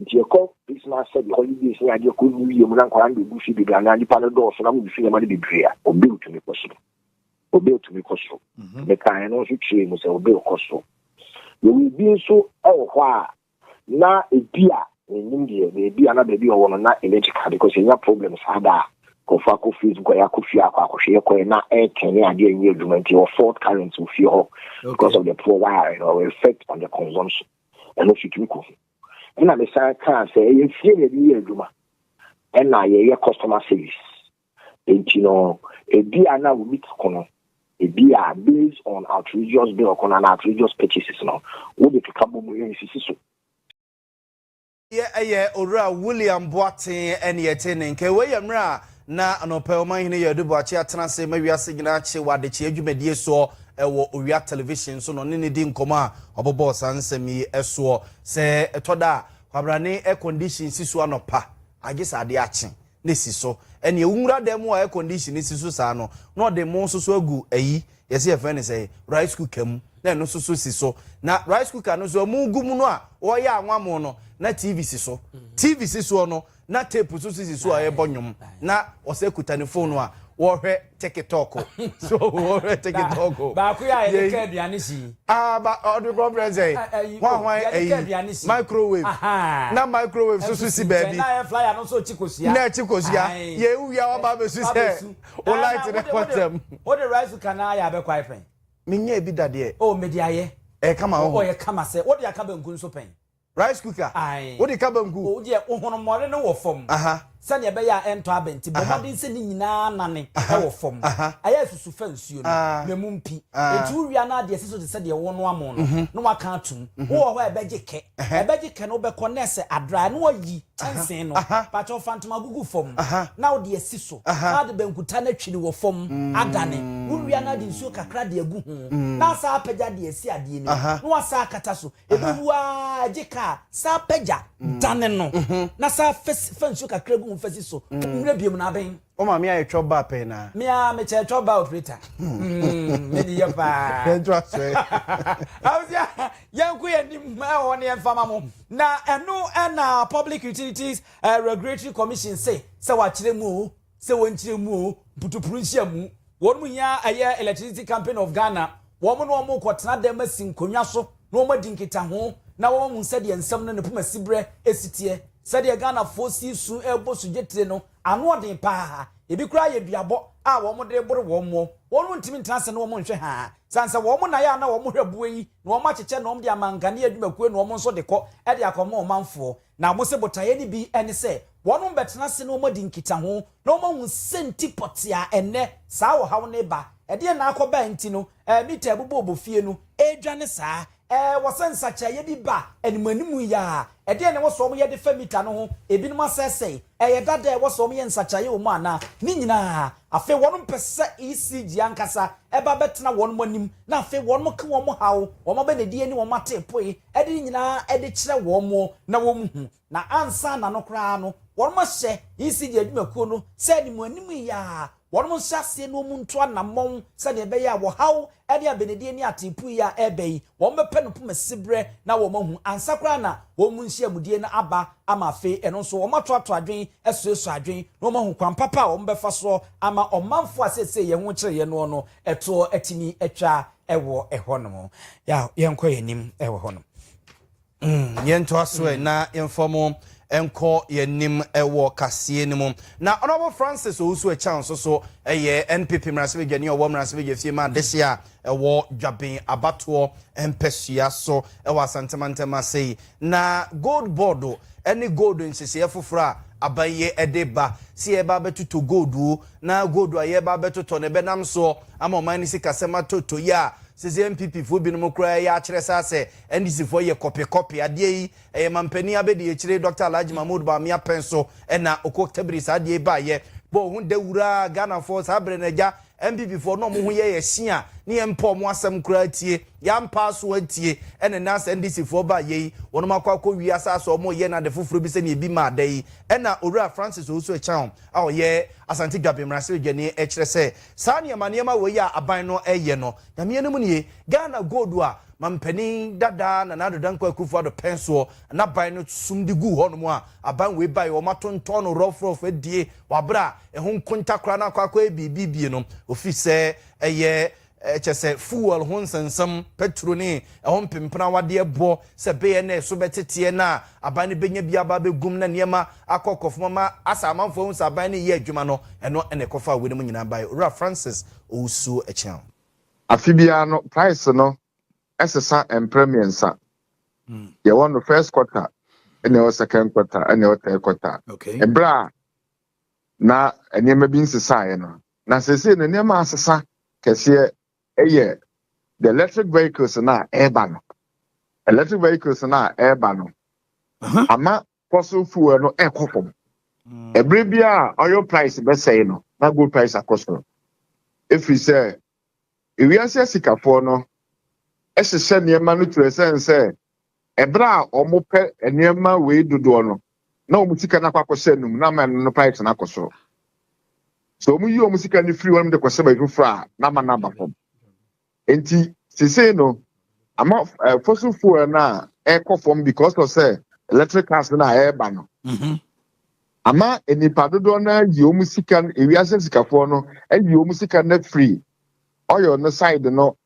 Nti ekọ Christmas said the holidays ni ade ko new year mu na nkwa ande bufi bi na nipa no do so na mu bufi ma de bebre a obi otumi koso me kan no so tue mu se obi koso ye wi bi so e wo ho a na ebi a nim de ebi a na be bi o wono na electrical because enya problems ada ko fa ko Facebook ya ko fi akwa hwe ko na e kene ade enye adwuma nti o fault current wo fi ho because of the poor wiring or effect on the consumption and no fit ko and I can say, you feel the year, and I hear customer service. And you know, a beer now will meet corner. A beer based on outrageous bill and outrageous purchases now. What the cabo so. Yeah, owura William Boaten and yet in Kewayamra na anopelma hine yedu boachi atena se mawiase nyina che wade che adwumadie so ewo Owia television so no ne di nkoma obobo sansemi eso se etoda kwabrane air condition siso anopa agisa ade ache ne siso ene ewumra dem air condition siso sa no no de mo so agu ayi yesi efene say rice cooker mu na no so siso na rice cooker no so mu gumu no a wo ya anwamo no na TV siso TV siso no na tape so siso a ebonyum na ose kuta ne phone a wo hwe TikTok so wo hwe TikTok ba ku ya ye ka aduane si ba the problem say microwave na microwave so si baby na air flyer no so chikosia na chikosia ye uya wa ba be su say o light the bottom o the rice kana ya be kwai pen minya e bi dade o mediaye kama ho ye kama say o de akaba nkun so pen rice cooker wo de kaba nku o de ohonomore no wo fom sani ebe ya ento abenti bomodin se ni nyina nane e wo fom aya susu fa nsuo no na mumpi etu wia na de seso de se de wo no amo no no waka atum wo ho ebegike no be connect adra no wayi ensen no pacho phantom agugu fom na wo de asiso na de bankuta na twini wo fom adane wo wia na de nsuo kakra de agu ho na sa apagya de asi ade ni no wasa akata so ebuwa agika sa apagya dane no na sa fa nsuo kakra gu mfasi so mre biem na ben o ma me aye choba pe na me a me che choba operator me di yepa dentro so awsia yanku yanim ma won ye mfama mo na eno na Public Utilities Regulatory Commission say wa kire mu se won kire mu putupuru nhia mu won mu nya aye Electricity Company of Ghana won no mo kwotena dem asinkonwa so no mo dinkita ho na won mu se de ensam no ne puma sibre esitie se de Ghana fosi su ebo sujetire no ano odin pa ebi kura ye duabo a wo mo de boro wo mo wonu ntimi ntanse no wo mo nhwe ha sanse wo mo na ya na wo mo hwebu yi na wo ma cheche na wo de amankane adwumakuo na wo mo nso de ko e de akomo o manfo na mo se botaye ni bi ene se wonu betena se no mo di nkita ho na wo mo hu senti potia ene sa wo hawo ne ba e de na akoba nti no mita bubo obofie no edwane sa wasensa cha ye bi ba enimanimu ya ede ne wo so mo ye de famita no ho ebinom asese ye dada wo so mo ye nsacha ye o mu ana ni nyina afi wonum pese ECG ankasa eba betena wonum anim na afi wonum ka wonum hawo wonum be ne die ni wonum atepoi ede nyina ede kire wonum na wonum hu na ansa na no kra no wonum hye ECG adwumakuo no se ni mu anim ya wonum hyase no mu nto anamon se de be ya wo hawo ede abenedie ni atepoi ya ebei wonum be pe no poma sibre na wonum hu ansa kra na wonum hye amudie na aba ama fe eno so wonum ato adwen esoeso adwen na wonum hu kwan papa wonum be fa so ama omanfo asese ye hu kire ye no no eto atimi atwa ewo ehonom ya yenko yenim ewo honom Yento aswe na informo enko yenim ewo kaseɛ ni mu na honorable Francis Owusu a chance so eye NPP mrasebe gani owo mrasebe gefie ma desia ewo dwaben abato empesua so ewo asantemantema sei na gold board any gold nsese foforo abaye edeba si eba betuto gold na gold aye ba betuto ne benam so ama omani sikasema toto ya sisi MPP fo bi no kura ya akire sase NDC fo ye copy ade yi mampani abedi ye kire Dr. Alhaji Mahmoud ba mia penso na okoktabiri sa ade ba ye bo hu de wura Ghana fo sa bre na ja MPP fo no mo hu ye hia ne empo mo asem kura tie ya mpa so atie na NDC fo ba ye wono makwa wi asaso mo ye na de foforo bi se ne bi ma da yi na Owura Francis Owusu echan a ye Asante Dwabe mrase gani ekire se sa ne manema we ya aban no eye no nyame ne mu ne Ghana gold a mampani dada na nadodan kwa kufu do penso na ban no sumdi gu ho no mu a aban we bai o matonto no rof adie wabra ehun kunta kra na kwa bibie no ofise eye chese fuel hon sensam petro ni ehon pimpana wade bo se be na so betete na aban benya bia ba begum na niema akokofo ma asamanfo hu saban ni ye adwuma no eno ene kofa we mu nyina bai Owura Francis Owusu echan afibia no price no SSA and premium you want the first quarter and the second quarter and the third quarter. Okay. A bra na enema bin sesa no. Na sese na enema asesa kese eye the electric vehicles na urban. Electric vehicles na urban. Ama fossil fuel no ekofom. Every bia oil price be say no. Na gold price akoso. If we say we are sikafo no esese niema no turesense ebra omope niema we dodo no na omusika na kwakose num na man no price na akoso so omu yi omusika ni free one de kwase ba ifra na ma number form enti sese no ama fossil fuel na ekofom because of say electric cars na eba no ama enipa dodo na yi omusika ewiase sikafo no yi omusika na free oil no side no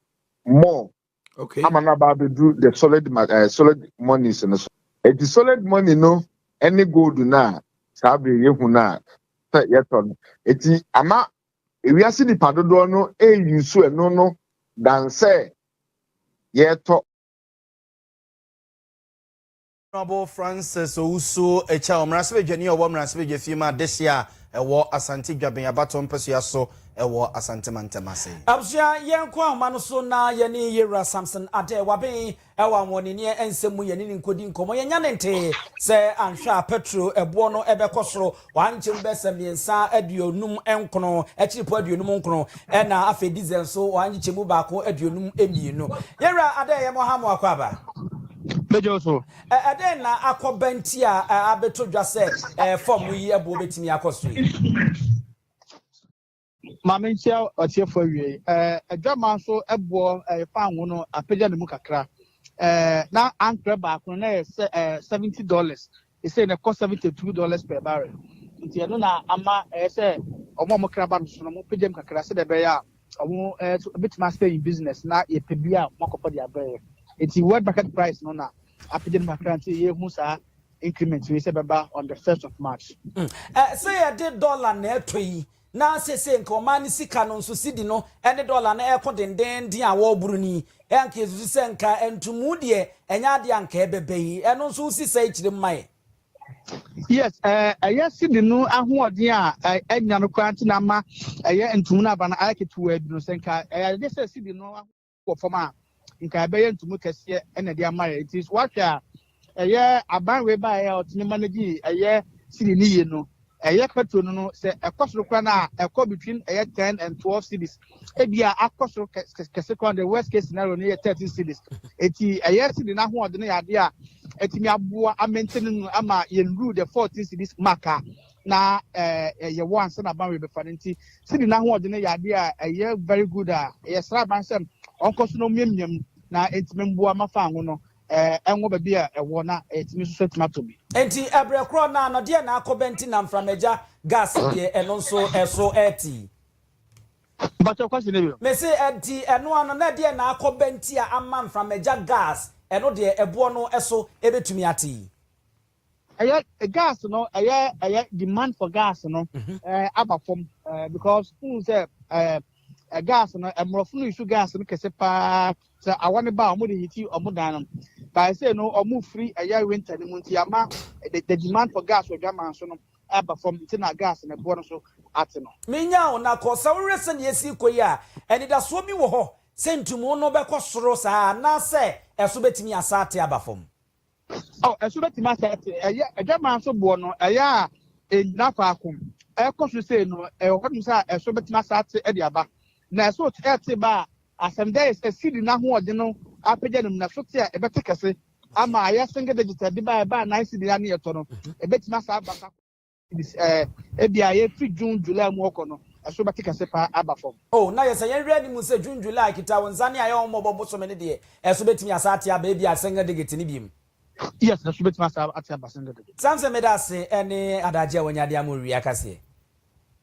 more. Okay. I'm about to do the solid money. If the solid money no any gold na sabi yehu na yeton. Eti ama we are see the padodo no you so no than say yeto. Honorable Francis Owusu echa omrasebe jani owo mrasebe jefima desia ewo Asante Dwaben abaton pesua so ewo Asante Mantemase absia yenko amano so na yeni Yera Samson ade waben ewa woni ne ensemu yeni nkodi nkomo yenya nente se anhwa petro ebo no ebekosoro wanchim besemiensa aduonum enkono ekiripo aduonum nkono na afa diesel so wanchemu baako aduonum emienu Yera ade yemo hamo akwaba Mejoso ade na akobenti a abeto dwase form yi ebo betimi akosoi Mamentia otiefo wie adwama so ebo fa ho no apagya ne mu kakra na ankra baako na $70 e say na cost $72 per barrel nti no na ama say omo kraba no so no pagya mu kakra se de be ya omo betima stay in business na ye pebia makopo dia be nti world market price no na apagya mu kakra nti ye hu sa increment we say beba on the 1st of March say a $1 na etoyi na sese nka omani sika no nso sidi no ene dollar na ekodenden dia wo buruni enka ezuzu se nka entumu de enya de anka ebebeyi eno nso sisa ekire mai yes sidi no ahoɔden a enya no kwanti na ma entumu na ba na aketu abi no se nka de se sidi no wo fama nka ebeye entumu kese ene de ama it is what aban we ba otini manage sidi ni ye no petrol no say ekosoro kwa na between 10 and 12 cities ebia akosoro kese kwa the worst case scenario no 13 cities eti city na ho ode no yade a etimi aboa a maintain no ama yenru the 14 cities marker na once na ban we be fanti city na ho ode no yade a very good sra ban sem onkoso no miemiem na etimi mboa mafa ho no enwo ba bia ewo na etimi so tomato bi enti ebrekro na no de na akobenti na mframeja gas de eno nso eso 80 but of course me say enti eno ano na de na akobenti a ama mframeja gas eno de ebo no eso ebetumi ate gas no demand for gas no abafom because who say gas no emrofo no issue gas no kese pa say awani ba omo de hiti omo dan by say no omo free winter ni munti ama the demand for gas we demand so no abafom tina gas na bo no so ate no menya na ko sa wrese na esi koyi a eni da so bi wo ho sentumu no be ko soro sa na se eso betimi asate abafom oh eso betimi asate demand so bo no a na fa akum ko so say no ho tum say eso betimi asate e dia ba na so ete ba asem there is a seed na ho ode no apagya no na so te e betekese ama aya single digital di ba na seed na ye to no e betimi asaba ka bia ye fi June July mu okono eso betekese pa abafom oh na ye say ye ready mu say June July kita wonzane aye o mobo so me ne de eso betimi asate aba bia single digital ni biem yes eso betimi asate aba single digital samse medase ene adaje wonyade Owia Kaseɛ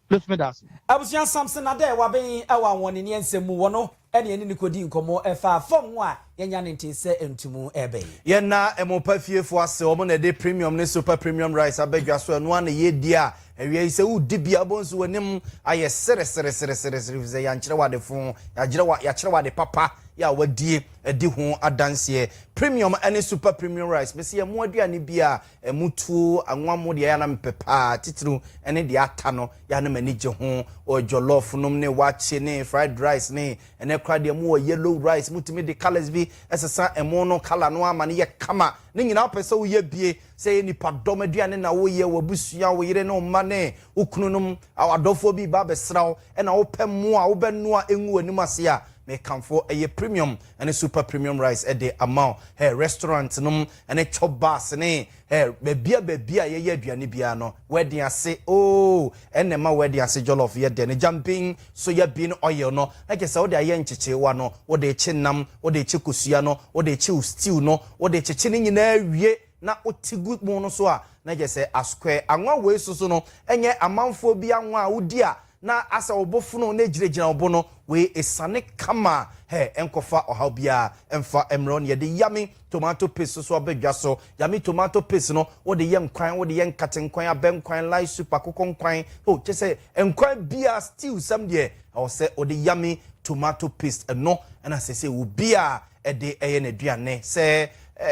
let's me that abusuan Samson ade wa ben awa woni ne ensemu wo no ene ni kodi nkomo efa fom ho a yenya ne ntise entumu ebe ye na emopa fiefo ase omo na de premium ne super premium rice abadwa so eno na ye di a ewie ise wo di bia bonso wonim aye sere ze ya nkyere wade fon ya kyere wade papa ya wadie edi ho adanse premium ene super premium rice mesi ye mo aduane bia emutu anwamo de ya na mpepa titru ene de ata no ya na manije ho o jollof num ne wache ne fried rice ne ene kra de mo yellow rice mutimi de colors bi esesa emo no color no ama ne ye kama ne nyina pese wo ye bie se ni padom aduane na wo ye wabusua wo yire no ma ne ukununum awadofo bi ba besraw ena wo pem a wo benu a enwu anim ase a me kamfo eye premium and super premium rice e de amount hey restaurant num and chop bars ne hey bebia ye aduane bia no wedding ase oh ene ma wedding ase jollof ye de ne jumping so ye bean oil no like say wo de aye ncheche wa no wo de chinam wo de chikosua no wo de chi stew no wo de cheche ne nyina awie na otigu mu no so a na je say asquare anwa we so no enye amanfo bi anwa a wodi a na asa obofuno na giregyina obo no we esane kama he enkofa ohabia emfa emron ye de yami tomato paste so abedwa so yami tomato paste no wo de yen kwan wo de yen katenkwan abenkwan lai super kokonkwan o che say enkwan bia stew sam de o say o de yami tomato paste no na say wo bia e de eye na duane say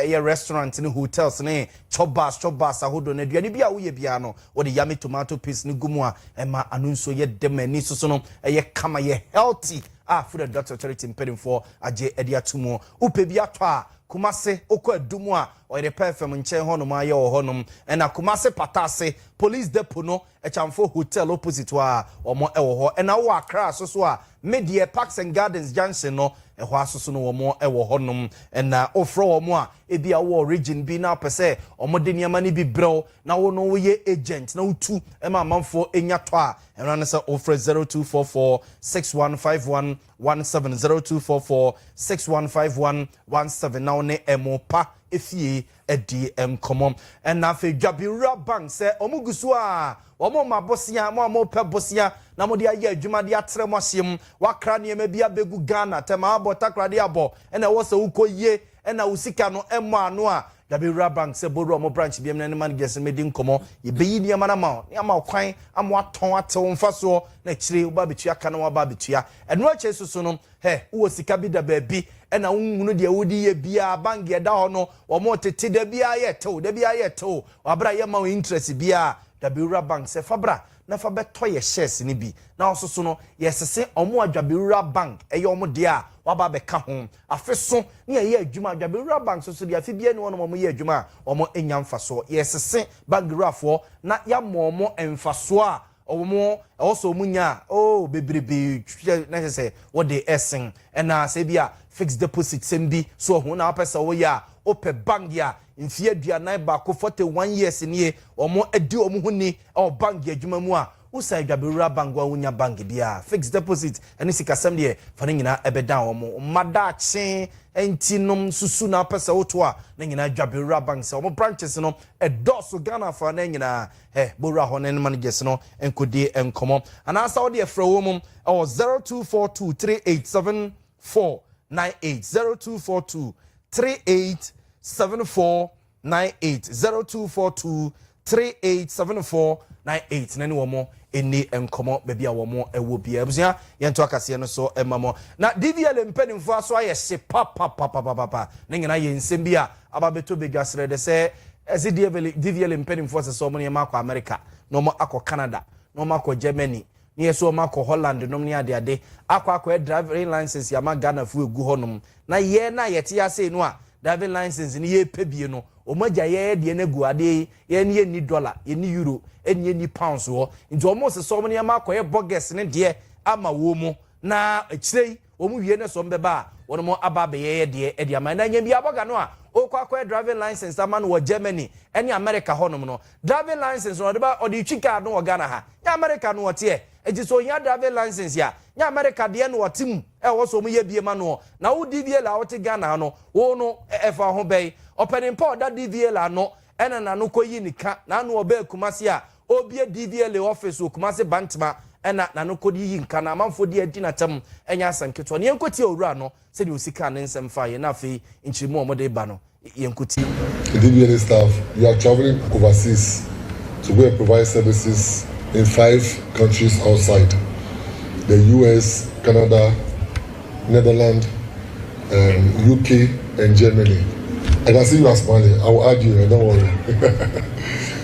ye restaurant ni hotels ni chobas ahodo na duane bia wo ye bia no wo de yami tomato paste ni gumu a ema anunso ye demani so no ye kama ye healthy food and doctor charity impeding for aje edi atumo upe bia to a kumase okọ adumu a oyere perfem nche honom aye honom na kumase patase police depot no echamfo hotel opposite wa omo ewo ho na wo akra so a media parks and gardens junction no eho asoso no omo ewo honom na ofro omo a ebia wo region bi na pese omo de niama ni bi brew na wo no ye agent na utu ema manfo enya to a enra ne se ofre 0244 6151 170244 615117 now ne emopa efie edi enkomom na fe dwabira bank se omugusu a omo mabosia mo pe bosia na mo de aye adwuma de atre mo hyem wakra ne ma bia begu Ghana tema abota krade abo na wo se ukoye na usika no emo ano a dwabira bank se boru mo branch biem na ne managers medi nkomo ye beyi ne ma na ma ne ama kwan amo aton atew mfaso na kire wo ba betua ka na wo ba betua eno ache susu no wo sika bi da ba bi ena unhunu de wodi ye bia bank ye da ho no wo mo tete da bia ye tew wabra ye ma interest bia dwabira bank se fabra na fa beto ye shares ni bi na ososo no yesese omo adwabira bank eye omo de a waba beka ho afeso ne ye adwuma adwabira bank so de afi bia ne wono mo ye adwuma omo enya mfaso yesese bangrafo na ya momo emfaso a omo also munya bebrebe na say what they essing na say bia fixed deposit sembi so ho na pesa wo ya ope bank ya mfie aduanan ba ko 41 years nie omo adi omo ho ni bank adwuma mu a usa dwabira bank wa wunya bank bia fixed deposit ani sikasam de fa ne nyina ebeda omo madache entinom susu na pesa woto a na nyina dwabira bank se omo branches no edoso Ghana fa na nyina bora ho ne managers no enkodi enkomo anasa wo de efra wo mum 0242387498 0242 387498 0242 387498 nani womo eni enkomo baby a womo ewo bia abusua yento akase no so emamo na DVL mpanimfo aso aye hye papa na nyina ye nsem bia ababeto bedwasere de se ezi DVL mpanimfo se so mo ne makọ America no mo akọ Canada no mo akọ Germany ni yeso mo akọ Holland no ne ade akọ driving license ya ma Ghana fu egu honom na ye na yete ya sei no a driving license ni ye pebie no omaja ye de na gu ade ye ni dollar ye ni euro enye ni pounds wo nti omo se so mo ne ma akọ bogus ne de ama wo mu na ekirei omu wie ne so mbeba wono mo ababe ye de e de ama na nya bi aboga no a okwa driving license ama no Germany ene America honom no driving license no de ba odi twika no Ghana ha nya America no wote eji so nya driving license ya nya America de no wotim e wo so mu ye bie ma no na wo DVL a wote Ghana no wo no efa ho bei opening port da DVL no ene na no koyi nika na no oba Kumasi a obie DVL office o Kumasi Bantama ena na no kodi yi nka na amanfo di adi na tam enya asanketo ne yenkoti owura no se de osika ne nsem fa ye na fe nchirimu omode ba no yenkoti DVL staff, you are traveling overseas to go and provide services in 5 countries outside the US, Canada, Netherlands, UK and Germany. I can see you are smiling. I will add you, don't worry.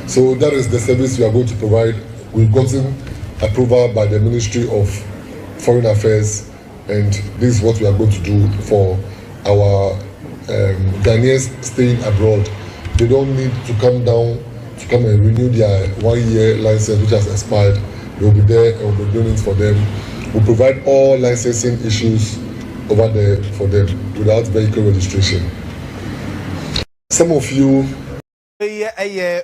So that is the service we are going to provide. We've gotten approval by the Ministry of Foreign Affairs, and this is what we are going to do for our Ghanaians staying abroad. They don't need to come down to come and renew their 1-year license which has expired. They will be there and we'll be doing it for them. We'll provide all licensing issues over there for them without vehicle registration. Some of you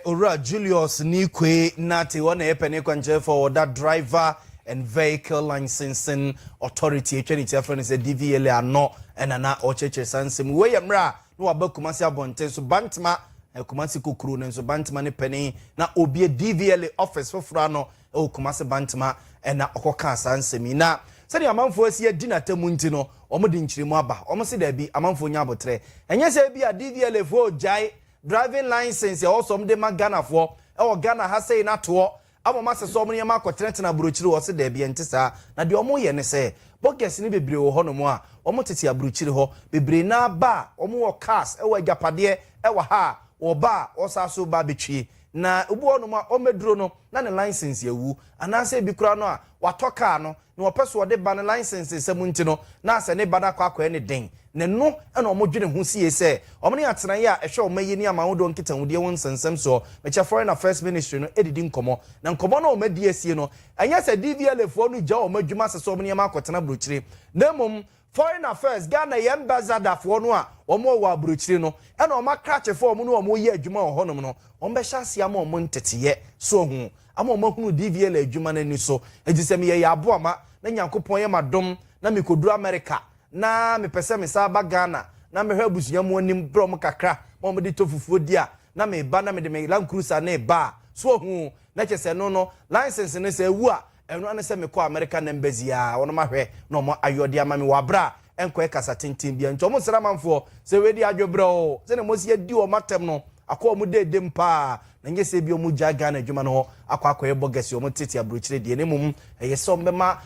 Ora Julius Nikwe Nati one epene kwanje for that driver and vehicle licensing authority etwenity friend is a DVL ano enana ocheche sansem we yamra no abakumasi abonte so bantama Kumasi Kukuru nenso Bantama ne penny na obie DVL office foforo no e Kumasi Bantama na okoka sansemi na sɛ amanfo asie di natamu nti no omo di nkyirimu aba omo se da bi amanfo nya abotre enye se bi a DVL fo jai driving license ya also mde ma Ghana fo e wo Ghana ha sei na to amoma se so omo ne ma akotrenetena burochiri wo se da bi entisa na de omo ye ne se bogus ni bebre wo ho no mo a omo tete aburochiri ho bebre na ba omo wo cars e wo agapade e wo ha oba osaso ba betwie na obu onum a omeduro no na ne license yawu anase bi kura no a watoka no na opeso de ba ne license semunti no na ase ne bada kwa ne den ne no na omodwene hu sie se omne atena ye a ehwe omayi ni amawodo nkita wudie won sensem so mecha foreign affairs ministry no edidi nkomo na nkomo na omadi asie no anya se DVL fo no gya omadwuma se so omne ma akotena brochire na mum foreign affairs Ghana ambassador fo no a omo wa brochire no na oma krache fo omo no omo ye adwuma honom no ombe hyase ama omo nteteye so hu ama omo hunu DVL adwuma na ni so ejisem ye ya abo ama na nyankopon ye madom na mikoduru America na mepese me sa ba Ghana na mehwe abusuya mu anim brom kakra ma mo de tofufuo dia na me ba na me de me Land Cruiser na ba so hu na chese no license ne se wu a enu na se me ko America na embassy a wono mahwe na mo ayode ama me wabra enko e kasa tintin bia nto mo sra manfo se we di adwobre o se ne mo si adi o matem no akọ mo de dem pa na nye se bi o mu ja Ghana adwuma no akọ e bogesi o mo tete abrochire de ne mum ye so mbema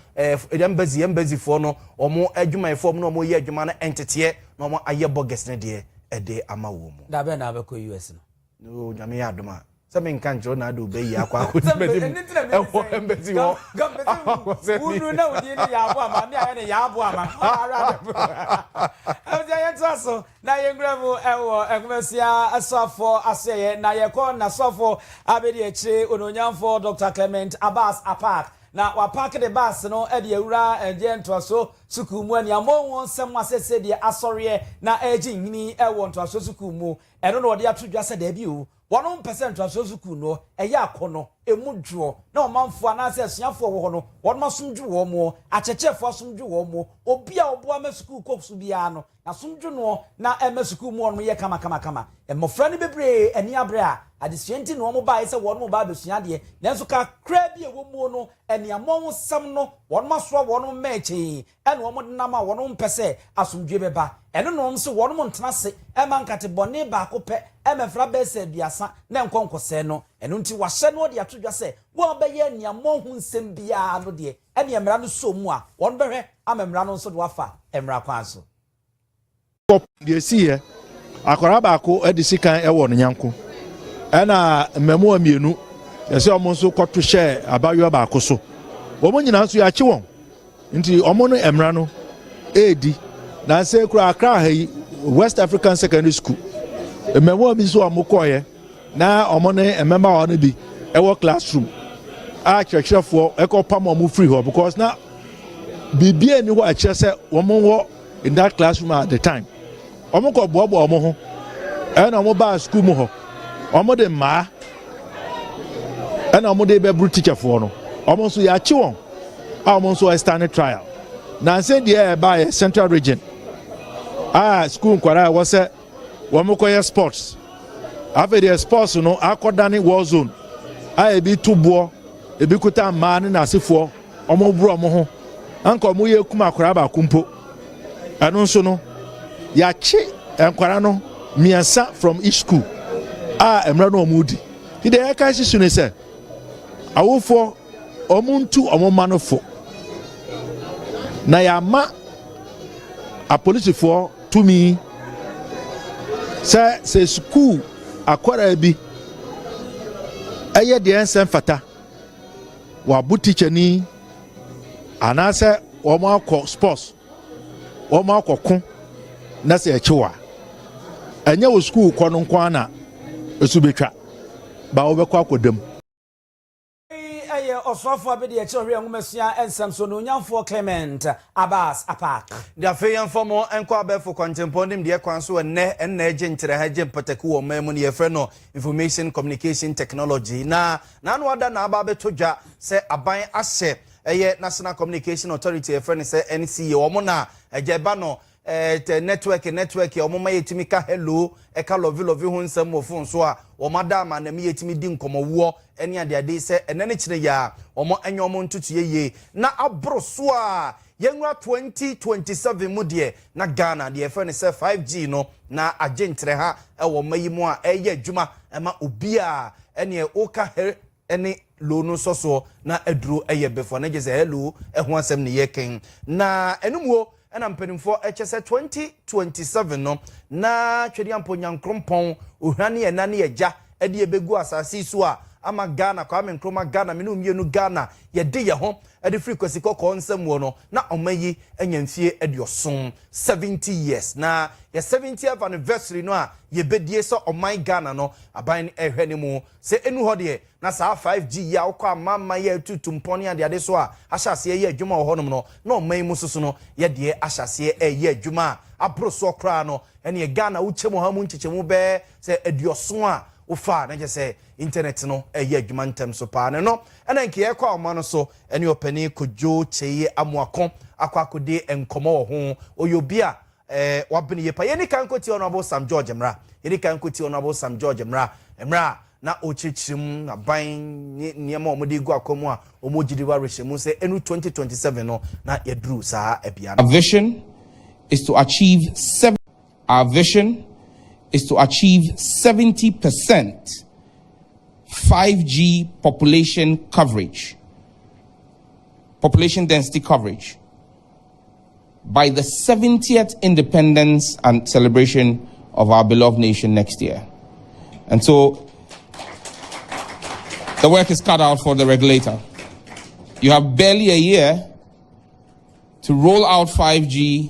embassy fo no o mo adwuma fo no mo ye adwuma na entete na mo aye bogesi ne de e de ama wo mu da be na be ko US no nyame ya adoma Some country na do be ya kwa embassy wo unu na odi ni ya abo ama ni aye ni ya abo ama so na yengramu ewo egmesia asofo aseye na yeko na sofo abedi echi ononyamfo Dr. Clement Abbas Apak na wa park the bus no e de awura eje ntoaso suku mu ani amon nsem asese de asore na eji nhini ewo ntoaso suku mu eno no de atodwa se da bi o 1% ntoaso suku no eya akono emu dwo na omanfo anase asuafo wo ho no won masumdwu wo mo achechefo asumdwu wo mo obi a obo ama school koksu bia no na sumdwu no na ema school mu on ye kama emofra ni bebre ani abre a adesienti no mo ba ise won mo ba besua de nanso ka kra bi ewo mu no eniamo sam no won maso won mechi ene won nam a won mpese asumdwe beba eno no nso won mo ntena se ema nkate bone ba ko pe emefra be se duasa na enkonkose no eno nti wahye no de atodwa se won be ye eniamo hu nsem bia no de ene emra no so mu a won behwe amemra no nso do afa emra kwan so de siye akora ba ko edisikan ewo no nyanko ena mmemu amienu yese omo nso kwoto hye abayo ba ko so omo nyina nso ya chi won nti omo no emra no edi na se kura akra hayi West African Secondary School mmemu bi so omo koye na omo ne emema wa no bi ewo classroom a churchfo ekopam omo free ho because na bibie ni ho a chese omo wo in that classroom at the time omo ko bobo omo ho ena omo ba school mu ho omo de ma ena omo de be bru teacher for no omo so ya chi won a omo so stand trial na say the by Central Region school kwara was say omo ko sports after the sports no akodane war zone e bi tubo e bi kuta ma ne na asefo omo bru omo ho anka omo ye kuma kwara ba kumpo anu nso no ya chi enkwara no miasa from each school emra no omudi ide ya kai sisu ne se awofo omuntu omomanofo na ya ma a police for to me say school akwara bi eye de ensem fata wa bu teacher ni anase omo akọ sports omo akọkun na se echiwa enye wo school kono nkwa na esubetwa ba obekọ akodam osofo abedi eche ohwe nwumesia ensem so no nyamfo Clement Abbas Apak da fe yamfomo enko abefo contemporary de kwan so enne eje ntere ha je pataku wo mamu ne yefre no information communication technology na no ada na aba betodwa se aban ahye National Communication Authority yefre ne se NCA wo mo na eje ba no network omoma yetimi ka hello eka love hu nsam mo fon so a omadama na me yetimi di nkomowo ene ade se enene kire ya omo enyomo ntutu ye na abro so a yenwa 2027 mu de na Ghana de efre ne se 5G no na agentre ha ewo mayimu a eye adwuma ema obi a ene oka ene lo no soso na aduro eye befo na gese hello eho asem ne yeken na enumuo ena mpenimfo echese 2027 no na twedi ampo nyankrompon ohwane enane eja ede ebegu asase so a ama Ghana kwa menkroma Ghana menu mienu Ghana yede ye ho ede frequency kokko nsam wo no na omayi anyamfie edioson 70 years na ye 70th anniversary no a ye bedie so oman Ghana no aban ehwe ne mu se enu ho de na sa 5G ya ukwa amama ye tutumponi ade so a ahyase ye adwuma wo honom no na oman mu soso no ye de ahyase ye adwuma abroso kra no ene Ghana uchemu ha mu nchechemu be se edioson a ufa na je se internet no ye adwuma ntem so pa ne no ena nke ye kwa omano so ene opani kojo cheye amuakon akwakode enkomo wo ho oyobia wabini yepa yeni kan koti honorable Sam George Mra yeni kan koti honorable Sam George Mra na ochichim na ban niema omudi gu akomu a omogidi wa rehemu se enu 2027 no na yedru saa ebia. Our vision is to achieve 70% 5G population density coverage by the 70th independence and celebration of our beloved nation next year. And so the work is cut out for the regulator. You have barely a year to roll out 5G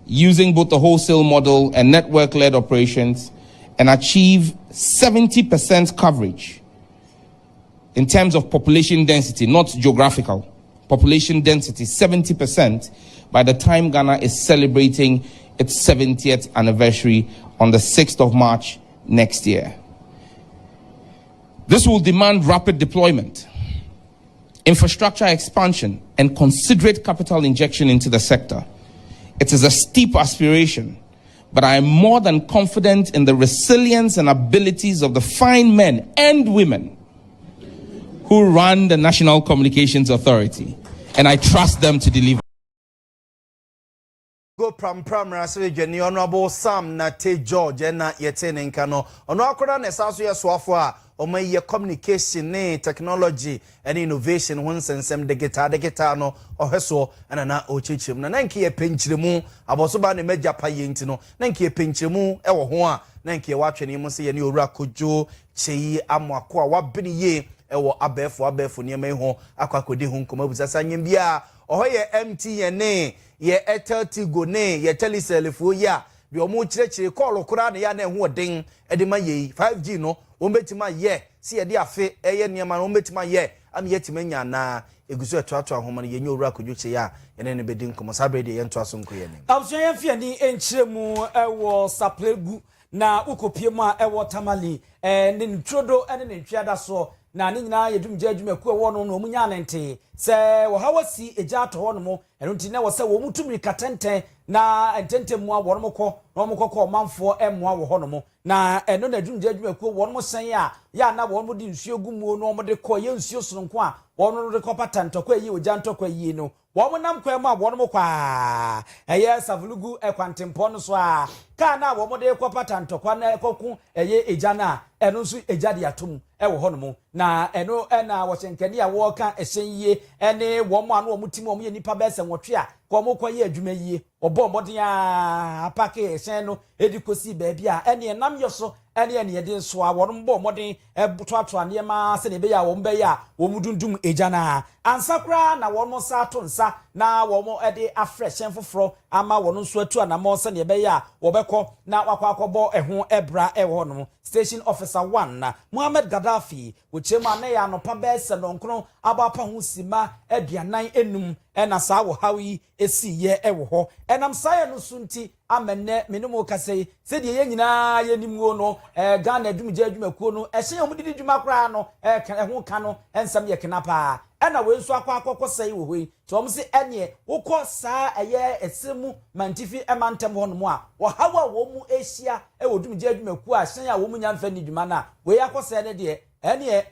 using both the wholesale model and network-led operations and achieve 70% coverage in terms of population density, not geographical. Population density, 70%, by the time Ghana is celebrating its 70th anniversary on the 6th of March next year. This will demand rapid deployment, infrastructure expansion, and considerate capital injection into the sector. It is a steep aspiration, but I am more than confident in the resilience and abilities of the fine men and women who run the National Communications Authority, and I trust them to deliver. Go pram raswe Jenny Honorable Sam Nate George na yete ne nka no ono akora na saso ye soafo a omaye communication ne technology and innovation won sensem digital no ohweso na ochichim na nke ye penchiremu aboso ba ne magya paye nti no na nke ye penchiremu e wo ho a na nke ye watwene mu se ye ne owura kojo cheyi amwako a wabeni ye e wo abefo ne mai ho akwakodi ho nkoma busasa nyem bia ohoye MTN ne ye Airtel Tigo ne ye Telecel ya bi omo kirechire call kura na ya na ho den e ma ye 5G no wo betima ye si ye de afe eye niam na wo betima ye am ye timanya na eguso etoato ahoma na ye nyowura kodwoche ya ye ne bedi nkomo sabre de ye nto aso nko ye ne abso ye fie ni enchiremu ewo saplegu na ukopie mu a ewo tamale ne ntrodo ne ntwiada so na ni nyina yedum jadwuma ku ewo no omunya nente se wo hawasi eja ato ho no mo eno nti na wo se wo mutumi katenten na entente mu a wo no ko no mo kokko manfo emmoa wo ho no mo na eno na dum jadwuma ku wo no sen ya na wo mo di nsuo gumu no mo de ko ye nsuo sononko a wo no de ko patantokwa yi oja ntokwa yi no wo mo nam kwa mu a wo no mo kwa eye savulugu ekwantempo no so a ka na wo mo de ko patantokwa na ekoku eye eja na eno nso eja de atom ewo ho no mo na eno na wo chenkani a wo ka ehyenye ene wo mo anu wo mutimi wo mo ye nipa be se nwotwe a ko mo kwa ye adwuma yie obo modin a apake ehyen no edikosi baabi a ene nam yoso ene yedin so a wo mbo modin ebutoato anema se ne be ya wo mbe ya wo mudundum eja na ansakra na wo mo sa to nsa na wo mo ede afreshen foforo ama wo nso atu anamo se ne be ya wo beko na wakwakobo eho ebra ewo no station officer 1 na Muhammad Gaddafi wochema na ya no pa be se no nkro abapa ho sima aduanan enum ena sa wo hawi esi ye ewo ho enam saye no sunti amenne menemo kasei se de ye nyina ye nimwo no Ghana adwumje adwumakuo no ehye ye mudidi dwuma kra no ho ka no ensam ye kenapa ena we nso akwa sei wo hoi so om se ene wokọ saa eye esemu mantifi emantem ho no mo a wo hawa wo mu ehia wo dwumje adwumakuo a hyen ya wo mu nyamfa ni dwuma na we yakọ ne de ene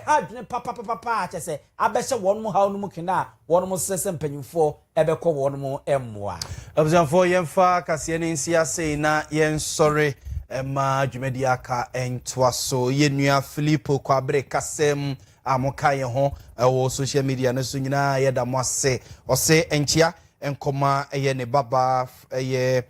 hadwene papa chese abehye won mu haw no mu kena won mu sese mpanyimfo ebekọ won mu emmoa abzanfo yemfa kase ne nsia sei na yen sore ma dwumadi aka entwaso yenua Filippo kwabre kasem amoka ye ho wo social media no so nyina ye da mo ase ose enchia enkoma ye ne baba ye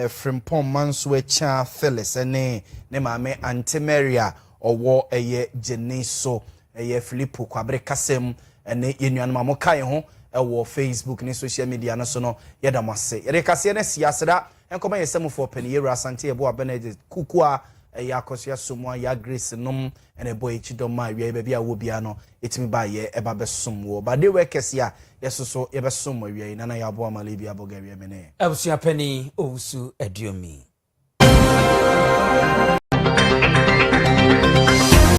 Frimpong manso echa Phyllis ne maame Antimaria owo eye Jeniso eye Filippo kwabre kasem ene yenuan ma moka ye ho wo Facebook ne social media no so no ye da mo ase ye kase ne siaseda enkoma ye semfo pani ye Asante ebo Benedict Kukua eye akosia somo ya Grace nom ene boy chidoma wie ba bia wo bia no etimi ba ye eba besom wo ba de we kese a yesoso ye besom wie na ya bo amale bia boga wie mene abusua pani owusu aduomi